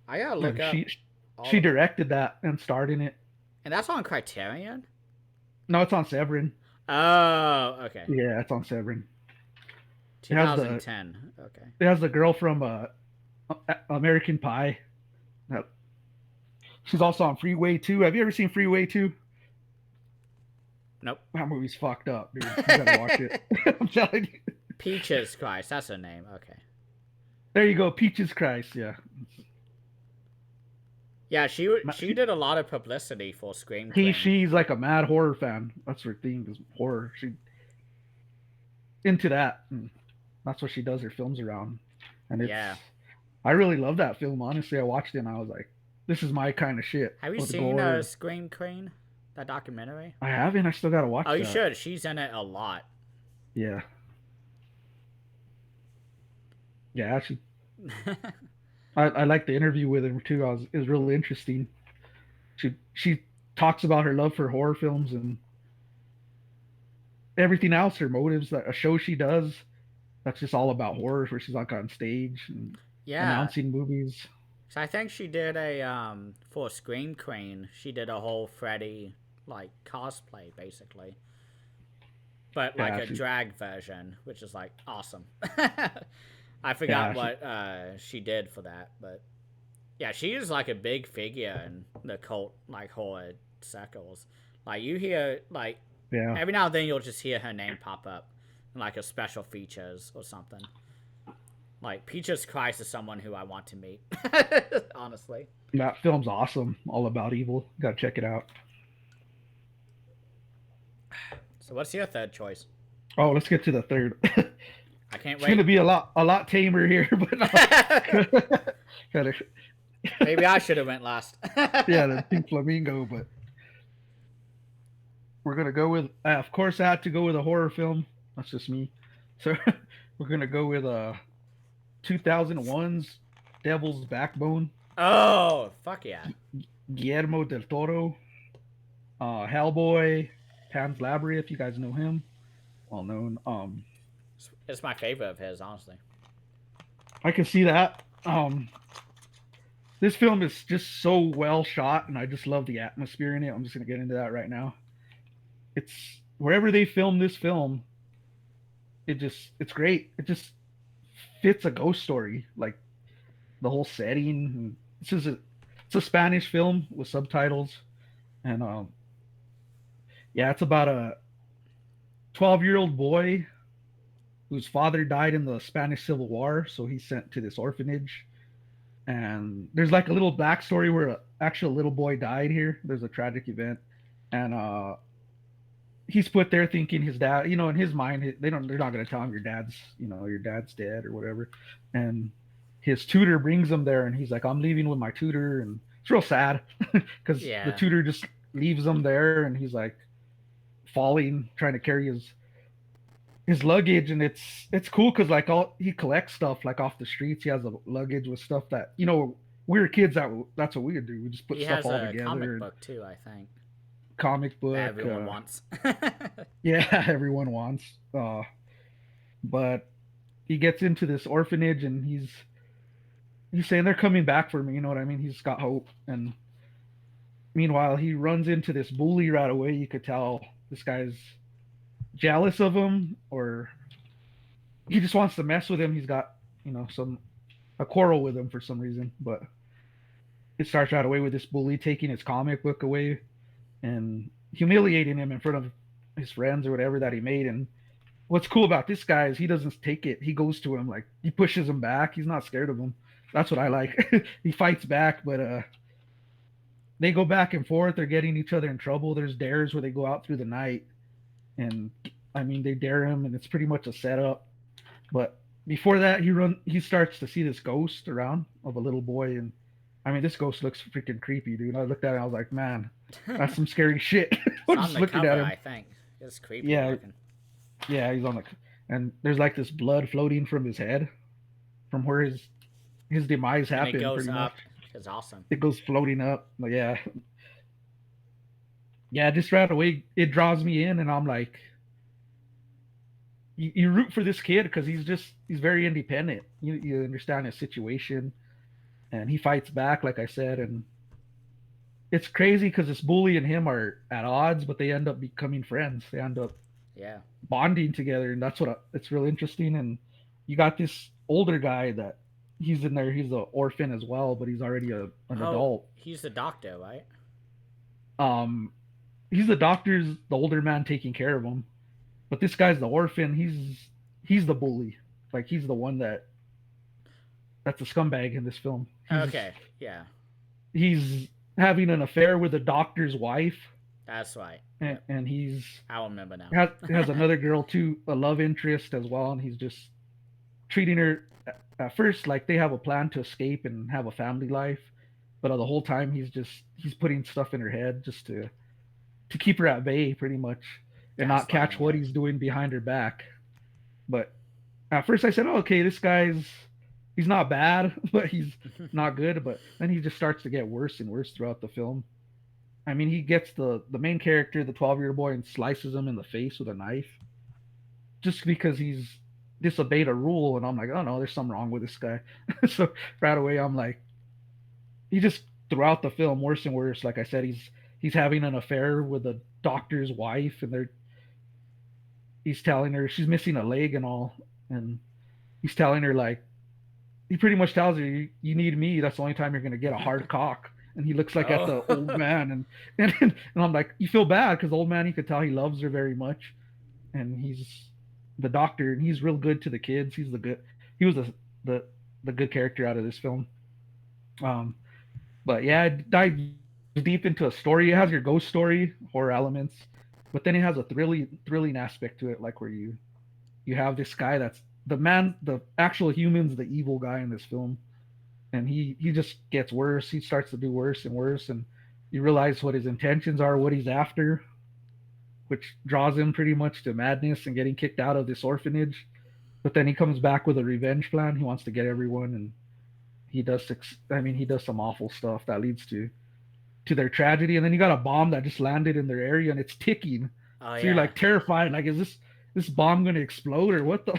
I gotta look and up all she of. directed that and starred in it. And that's on Criterion? No, it's on Severin. Oh, okay. Yeah, it's on Severin. It has the 2010. Okay. it has the girl from American Pie. That she's also on Freeway 2. Have you ever seen Freeway 2? Nope. That movie's fucked up, dude. You gotta watch it. I'm telling you. Peaches Christ, that's her name. Okay. There you go, Peaches Christ. Yeah, Yeah, she she, did a lot of publicity for Scream Queen. she's like a mad horror fan. That's her thing is horror. She into that. And that's what she does her films around. And Yeah. I really love that film. Honestly, I watched it and I was like, this is my kind of shit Have you with seen gore. Scream Queen? That documentary? I haven't. I still gotta watch Oh, you that. should. She's in it a lot. Yeah, yeah. Actually, I like the interview with her too. It was really interesting. She talks about her love for horror films and everything else, her motives. That a show she does that's just all about horror, where she's like on stage and Yeah. announcing movies. So I think she did a for Scream Queen. She did a whole Freddy like cosplay basically, but like Yeah, a drag version, which is like awesome. I forgot yeah, what she did for that, but yeah, she is like a big figure in the cult like horror circles. Like, you hear like yeah. every now and then you'll just hear her name pop up in like a special features or something. Like, Peaches Christ is someone who I want to meet. Honestly. That film's awesome. All About Evil. Gotta check it out. So what's your third choice? Oh, let's get to the third. I can't It's gonna wait. be a lot tamer here, but no. Gotta, Maybe I should have went last. yeah, the Pink Flamingo. But we're gonna go with. Of course, I had to go with a horror film. That's just me. So we're gonna go with 2001's Devil's Backbone. Oh, fuck yeah. Guillermo del Toro. Hellboy. Pan's Labyrinth. You guys know him. Well known. It's my favorite of his, honestly. I can see that. This film is just so well shot, and I just love the atmosphere in it. I'm just gonna get into that right now. It's wherever they film this film, it's great. It just fits a ghost story, like the whole setting. It's a Spanish film with subtitles, and yeah, it's about a 12-year-old boy whose father died in the Spanish Civil War, so he's sent to this orphanage. And there's like a little backstory where an actual little boy died here. There's a tragic event, and he's put there thinking his dad, in his mind, they're not going to tell him your dad's dead or whatever. And his tutor brings him there, and he's like, I'm leaving with my tutor, and it's real sad because the Yeah. tutor just leaves him there, and he's like falling, trying to carry his luggage, and it's cool because like all he collects stuff like off the streets. He has a luggage with stuff that we were kids that's what we would do. We just put He stuff has all a together. comic And book too, I think, comic that book, everyone wants. yeah, everyone wants. But he gets into this orphanage, and he's saying they're coming back for me. You know what I mean? He's got hope, and meanwhile he runs into this bully right away. You could tell this guy's jealous of him, or he just wants to mess with him. He's got some a quarrel with him for some reason, but it starts right away with this bully taking his comic book away and humiliating him in front of his friends or whatever that he made. And what's cool about this guy is he doesn't take it. He goes to him, like he pushes him back. He's not scared of him. That's what I like. He fights back, but they go back and forth. They're getting each other in trouble. There's dares where they go out through the night, and I mean they dare him, and it's pretty much a setup. But before that, he starts to see this ghost around of a little boy, and I mean this ghost looks freaking creepy, dude. I looked at it, I was like, man, that's some scary shit. It's I'm on just the looking cover, at him. I think. It's creepy Yeah, looking. yeah, he's on the, and there's like this blood floating from his head, from where his demise And it happened, goes pretty much. up. It's awesome. It goes floating up. But yeah, yeah, just right away it draws me in, and I'm like, you root for this kid because he's very independent. You understand his situation, and he fights back, like I said, and it's crazy because this bully and him are at odds, but they end up becoming friends. They end up Yeah. bonding together, and it's real interesting. And you got this older guy that he's in there. He's an orphan as well, but he's already an Oh, adult. he's the doctor, right? Um, he's the older man taking care of him, but this guy's the orphan. He's the bully. Like he's the one that's a scumbag in this film. Okay. Yeah. He's having an affair with the doctor's wife, That's right. and, Yep. and he's I remember now. has another girl too, a love interest as well, and he's just treating her at first like they have a plan to escape and have a family life, but the whole time he's putting stuff in her head just to keep her at bay, pretty much, and not catch Gaslighting what her. he's doing behind her back. But at first I said, oh, okay, he's not bad, but he's not good. But then he just starts to get worse and worse throughout the film. I mean, he gets the main character, the 12-year-old boy, and slices him in the face with a knife just because he's disobeyed a rule. And I'm like, oh no, there's something wrong with this guy. So right away, I'm like, he just throughout the film worse and worse. Like I said, he's having an affair with a doctor's wife, and he's telling her she's missing a leg and all, and he's telling her like he pretty much tells her you need me. That's the only time you're gonna get a hard cock. And he looks like at Oh. the old man, and I'm like, you feel bad because the old man, you could tell he loves her very much, and he's the doctor, and he's real good to the kids. He was the the good character out of this film. Um, but yeah, it dives deep into a story. It has your ghost story, horror elements, but then it has a thrilling aspect to it, like where you have this guy that's the actual human's the evil guy in this film, and he just gets worse. He starts to do worse and worse, and you realize what his intentions are, what he's after, which draws him pretty much to madness and getting kicked out of this orphanage. But then he comes back with a revenge plan. He wants to get everyone, and he does some awful stuff that leads to their tragedy. And then you got a bomb that just landed in their area, and it's ticking. Oh So you're yeah. like terrified, like, is this bomb gonna explode, or what the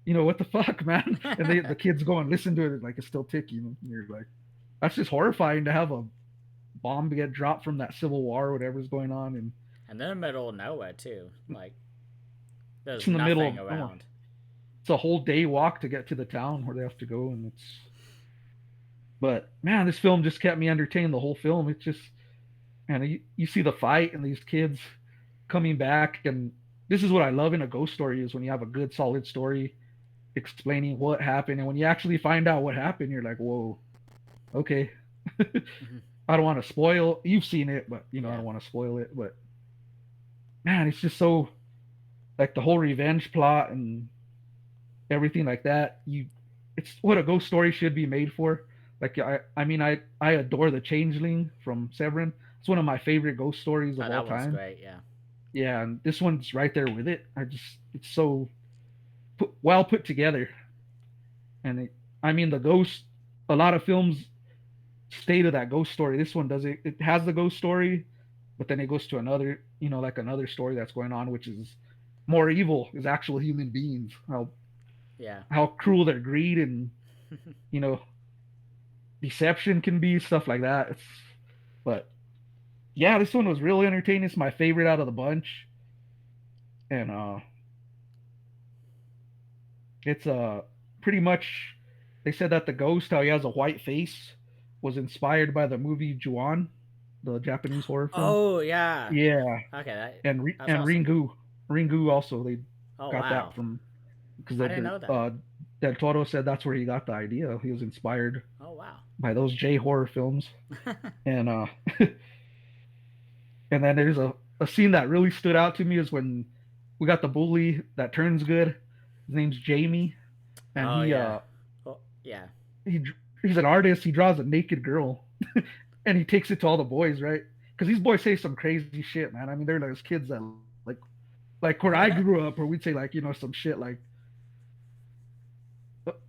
what the fuck, man? And the kids go and listen to it, like it's still ticking. And you're like, that's just horrifying to have a bomb get dropped from that civil war or whatever's going on, and And they're in the middle of nowhere too. Like it's there's in the middle nothing of around. it's a whole day walk to get to the town where they have to go, and it's. But man, this film just kept me entertained the whole film. It's just, and you see the fight and these kids coming back, and this is what I love in a ghost story is when you have a good solid story explaining what happened, and when you actually find out what happened, you're like, whoa, okay. Mhm. I don't want to spoil. You've seen it, but I Yeah. don't want to spoil it. But man, it's just so like the whole revenge plot and everything like that. It's what a ghost story should be made for. Like I mean I adore the Changeling from Severin. It's one of my favorite ghost stories of Oh, all that one's time. great. Yeah. Yeah, and this one's right there with it. It's so well put together, and I mean the ghost. A lot of films stay to that ghost story. This one does it. It has the ghost story, but then it goes to another, like another story that's going on, which is more evil, is actual human beings. Yeah. How cruel their greed and you know deception can be, stuff like that. But yeah, this one was really entertaining. It's my favorite out of the bunch, and it's pretty much. They said that the ghost, how he has a white face, was inspired by the movie Ju-on, the Japanese horror film. Oh yeah. Yeah, Okay, that's and awesome. Ringu also they Oh got that wow. from because I didn't know that. Del Toro said that's where he got the idea. He was inspired Oh wow. by those J horror films, and and then there's a scene that really stood out to me is when we got the bully that turns good. His name's Jamie, and Oh yeah. Oh yeah. he he's an artist. He draws a naked girl, and he takes it to all the boys, right? Because these boys say some crazy shit, man. I mean, they're those kids that like like where I grew up, where we'd say like some shit like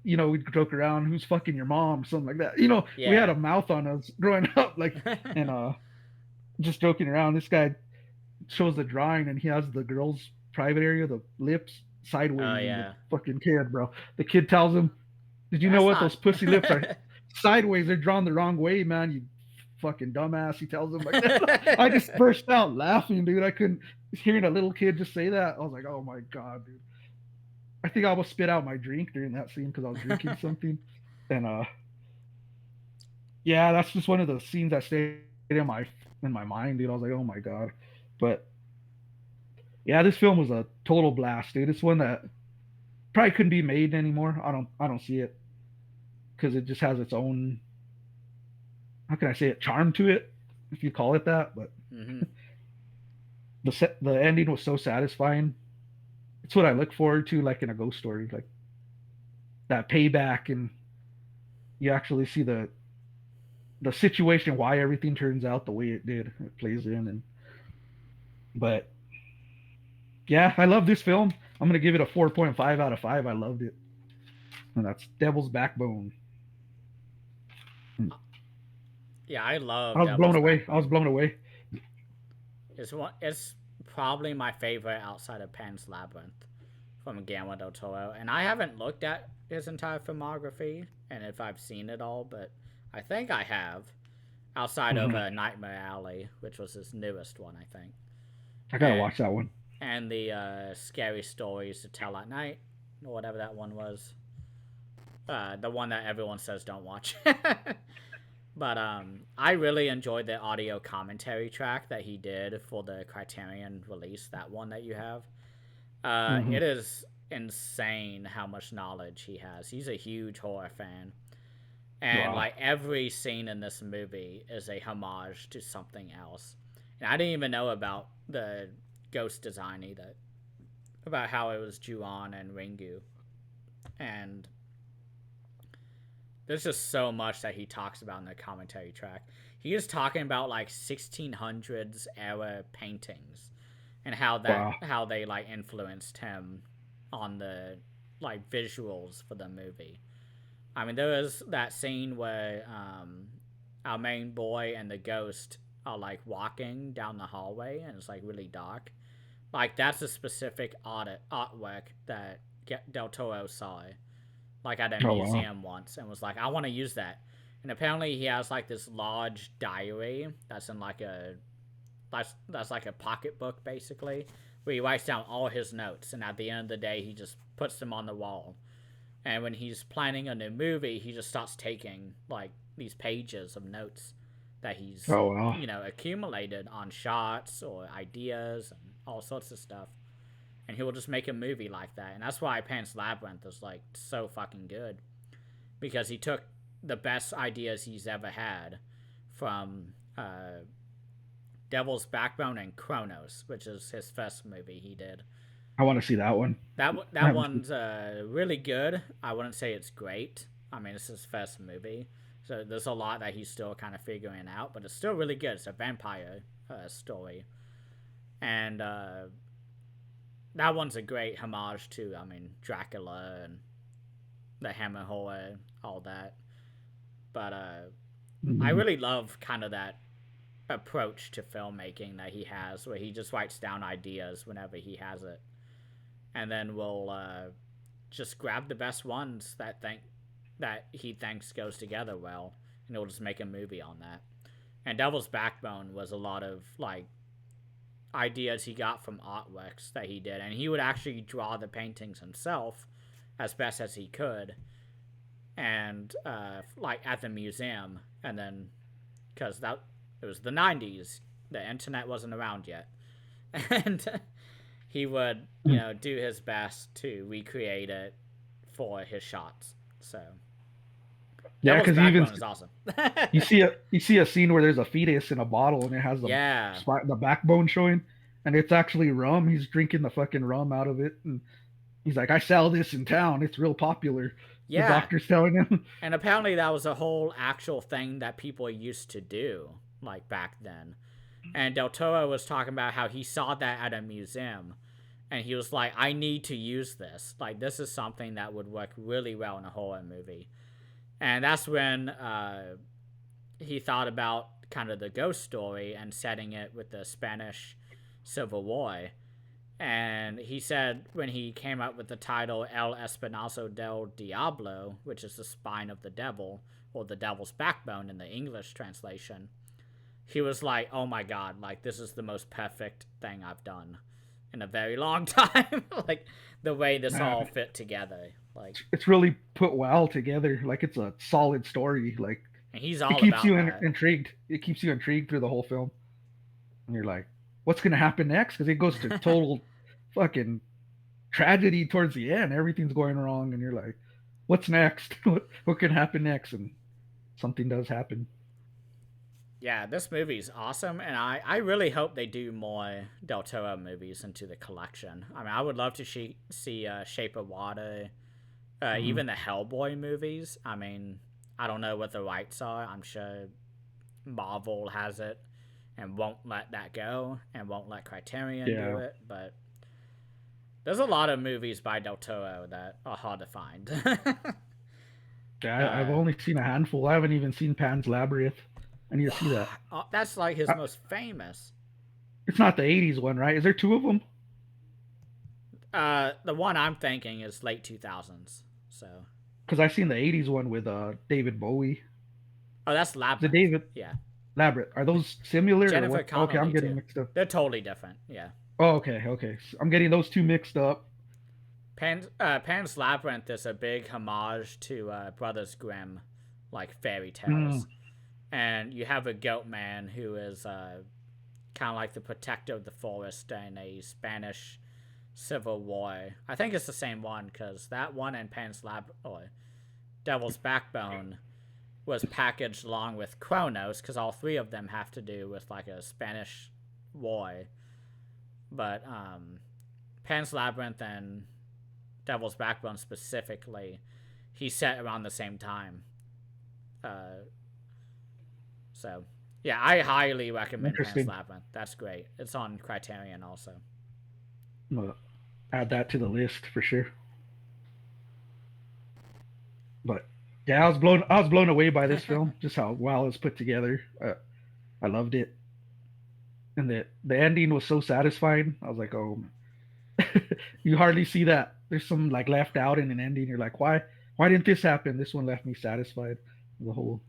we'd joke around, who's fucking your mom, something like that. We had Yeah. a mouth on us growing up, like, and just joking around. This guy shows the drawing, and he has the girl's private area, the lips Oh sideways, and the yeah. fucking kid, bro. The kid tells him, "Did you know That's what not. those pussy lips are? Sideways. They're drawn the wrong way, man. You fucking dumbass." He tells him like that. I just burst out laughing, dude. I couldn't hearing a little kid just say that. I was like, "Oh my god, dude." I think I almost spit out my drink during that scene because I was drinking something, and yeah, that's just one of the scenes that stayed in my mind, dude. I was like, "Oh my god," but yeah, this film was a total blast, dude. It's one that probably couldn't be made anymore. I don't see it because it just has its own, how can I say it, charm to it, if you call it that. But hmm the ending was so satisfying. It's what I look forward to, like in a ghost story, like that payback, and you actually see the situation, why everything turns out the way it did. It plays in, and but yeah, I love this film. I'm gonna give it a 4.5 out of 5. I loved it, and that's Devil's Backbone. Yeah, I love I was blown Devil's away. I was Backbone. blown away. It's probably my favorite outside of Pan's Labyrinth from Guillermo del Toro, and I haven't looked at his entire filmography and if I've seen it all, but I think I have. Outside of Hmm. Nightmare Alley, which was his newest one, I think, I gotta and watch that one. the Scary Stories to Tell at Night, or whatever that one was, the one that everyone says don't watch. But I really enjoyed the audio commentary track that he did for the Criterion release. That one that you have, Hmm. it is insane how much knowledge he has. He's a huge horror fan, and Wow. like every scene in this movie is a homage to something else. And I didn't even know about the ghost design either, about how it was Ju-on and Ringu, and there's just so much that he talks about in the commentary track. He is talking about like 1600s era paintings and Wow. how they like influenced him on the like visuals for the movie. I mean, there was that scene where our main boy and the ghost are like walking down the hallway and it's like really dark. Like that's a specific artwork that Del Toro saw like at a Oh wow. museum once and was like, I want to use that. And apparently he has like this large diary that's in like that's like a pocketbook basically, where he writes down all his notes and at the end of the day he just puts them on the wall. And when he's planning a new movie, he just starts taking like these pages of notes that he's Oh wow. accumulated on shots or ideas and all sorts of stuff, and he will just make a movie like that. And that's why Pan's Labyrinth is like so fucking good, because he took the best ideas he's ever had from Devil's Backbone and Kronos, which is his first movie he did. I want to see that one. I That haven't seen- one's really good. I wouldn't say it's great. I mean, it's his first movie, So there's a lot that he's still kind of figuring out, but it's still really good. It's a vampire story, and that one's a great homage to, I mean, Dracula and the Hammer horror, all that. But I really love kind of that approach to filmmaking that he has, where he just writes down ideas whenever he has it, and then will just grab the best ones that he thinks goes together well, and he'll just make a movie on that. And Devil's Backbone was a lot of like ideas he got from artworks that he did, and he would actually draw the paintings himself as best as he could, and like at the museum, and then because that it was the 90s, the internet wasn't around yet, and he would do his best to recreate it for his shots. So yeah, because even is awesome. you see a scene where there's a fetus in a bottle and it has the backbone showing, and it's actually rum. He's drinking the fucking rum out of it, and he's like, "I sell this in town. It's real popular." Yeah, the doctor's telling him. And apparently that was a whole actual thing that people used to do, like back then. And Del Toro was talking about how he saw that at a museum, and he was like, "I need to use this. Like, this is something that would work really well in a horror movie." And that's when he thought about kind of the ghost story and setting it with the Spanish Civil War. And he said when he came up with the title El Espinazo del Diablo, which is the spine of the devil, or the devil's backbone in the English translation, he was like, "Oh my god, like, this is the most perfect thing I've done in a very long time." Like, the way this all fit together. Like, it's really put well together. Like, it's a solid story. Like, and he's all it keeps about you that. intrigued. It keeps you intrigued through the whole film. And you're like, what's going to happen next? Because it goes to total fucking tragedy towards the end. Everything's going wrong, and you're like, what's next? What can happen next? And something does happen. Yeah, this movie's awesome, and I really hope they do more Del Toro movies into the collection. I mean, I would love to see Shape of Water, even the Hellboy movies. I mean, I don't know what the rights are. I'm sure Marvel has it and won't let that go, and won't let Criterion do it, but there's a lot of movies by Del Toro that are hard to find. Yeah, I've only seen a handful. I haven't even seen Pan's Labyrinth. I need to see that. That's like his most famous. It's not the 80s one, right? Is there two of them? The one I'm thinking is late 2000s. So. Because I've seen the 80s one with David Bowie. Oh, that's Labyrinth. The David. Yeah. Labyrinth. Are those similar? Jennifer Connelly, okay, I'm getting mixed up. They're totally different. Yeah. Oh, okay. So I'm getting those two mixed up. Pan's Labyrinth is a big homage to Brothers Grimm, like fairy tales. And you have a goat man who is kind of like the protector of the forest in a Spanish Civil War. I think it's the same one, because that one and Devil's Backbone was packaged along with Kronos, because all three of them have to do with like a Spanish war. But Pan's Labyrinth and Devil's Backbone specifically, he set around the same time. So, yeah, I highly recommend Pan's Labyrinth. That's great. It's on Criterion also. I'm gonna add that to the list for sure. But yeah, I was blown away by this film, just how well it's put together. I loved it, and the ending was so satisfying. I was like, oh, you hardly see that. There's some like left out in an ending. You're like, why didn't this happen? This one left me satisfied. The whole.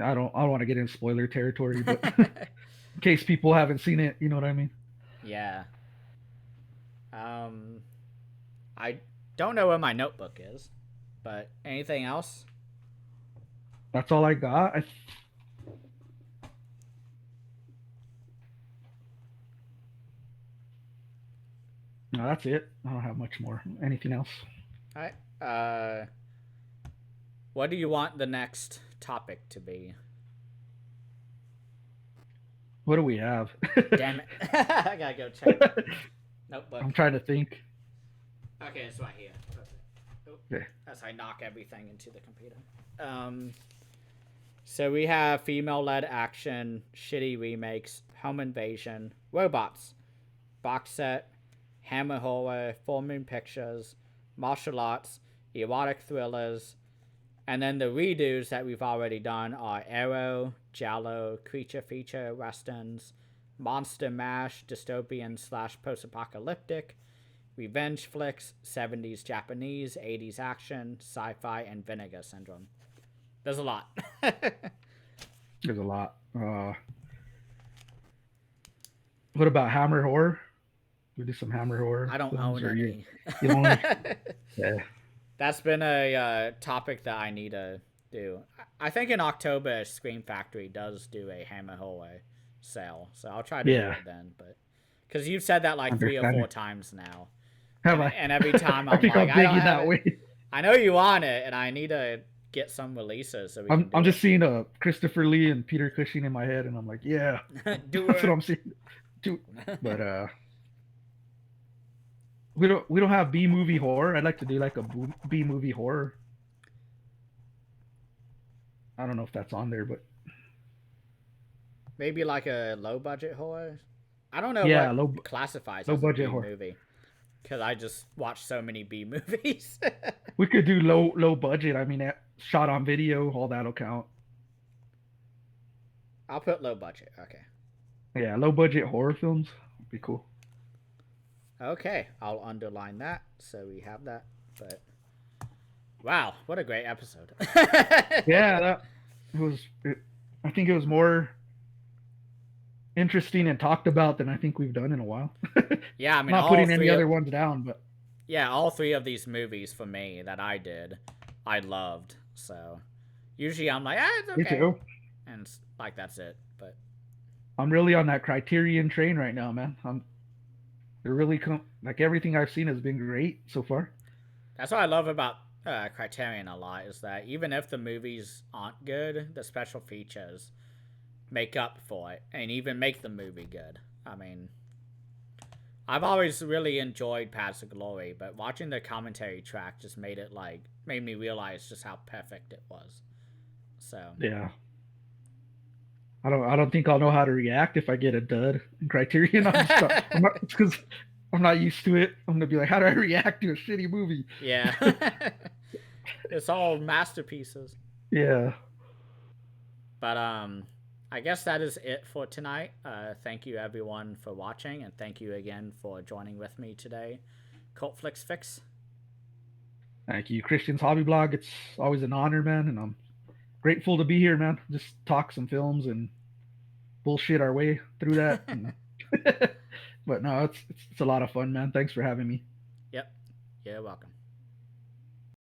I don't want to get in spoiler territory, but in case people haven't seen it, you know what I mean? Yeah. I don't know where my notebook is, but anything else? That's all I got. No, that's it. I don't have much more. Anything else? All right. What do you want the next topic to be? What do we have? Damn it. I gotta go check. Notebook. I'm trying to think. Okay, it's right here. Okay. Okay. as I knock everything into the computer. So we have female-led action, shitty remakes, home invasion, robots, box set, hammer horror, full moon pictures, martial arts, erotic thrillers, and then the redos that we've already done are Arrow, Giallo, creature feature westerns, monster mash, dystopian / post-apocalyptic, revenge flicks, 70s Japanese, 80s action, sci-fi, and vinegar syndrome. There's a lot. There's a lot. What about Hammer Horror? We do some Hammer Horror. I don't own any. You don't own Yeah. That's been a topic that I need to do. I think in October, Scream Factory does do a Hammer Horror sale, so I'll try to do it then. But because you've said that like 3 or 4 times now, and every time I'm like, I don't have it. I know you want it, and I need to get some releases. So I'm just seeing Christopher Lee and Peter Cushing in my head, and I'm like, yeah, do that's it. what I'm seeing. But we don't have B movie horror. I'd like to do like a B movie horror. I don't know if that's on there, but maybe like a low budget horror. I don't know what classifies low as budget a B horror movie, because I just watch so many B movies. We could do low budget. I mean, shot on video, all that'll count. I'll put low budget. Okay. Yeah, low budget horror films would be cool. Okay, I'll underline that so we have that. But wow, what a great episode! Yeah, I think it was more interesting and talked about than I think we've done in a while. Yeah, I mean, not putting any other ones down, but yeah, all 3 of these movies for me that I did, I loved. So usually I'm like, it's okay, me too. And like that's it. But I'm really on that Criterion train right now, man. They're really like everything I've seen has been great so far. That's what I love about Criterion a lot, is that even if the movies aren't good, the special features make up for it and even make the movie good. I mean, I've always really enjoyed Paths of Glory, but watching the commentary track just made me realize just how perfect it was. So yeah, I don't think I'll know how to react if I get a dud in Criterion. It's because I'm not used to it. I'm gonna be like, how do I react to a shitty movie? Yeah. It's all masterpieces. Yeah. But I guess that is it for tonight. Thank you everyone for watching, and thank you again for joining with me today. Cult Flicks Fix. Thank you, Christian's Hobby Blog. It's always an honor, man, and I'm grateful to be here, man. Just talk some films and bullshit our way through that. But no, it's a lot of fun, man. Thanks for having me. Yep. You're welcome.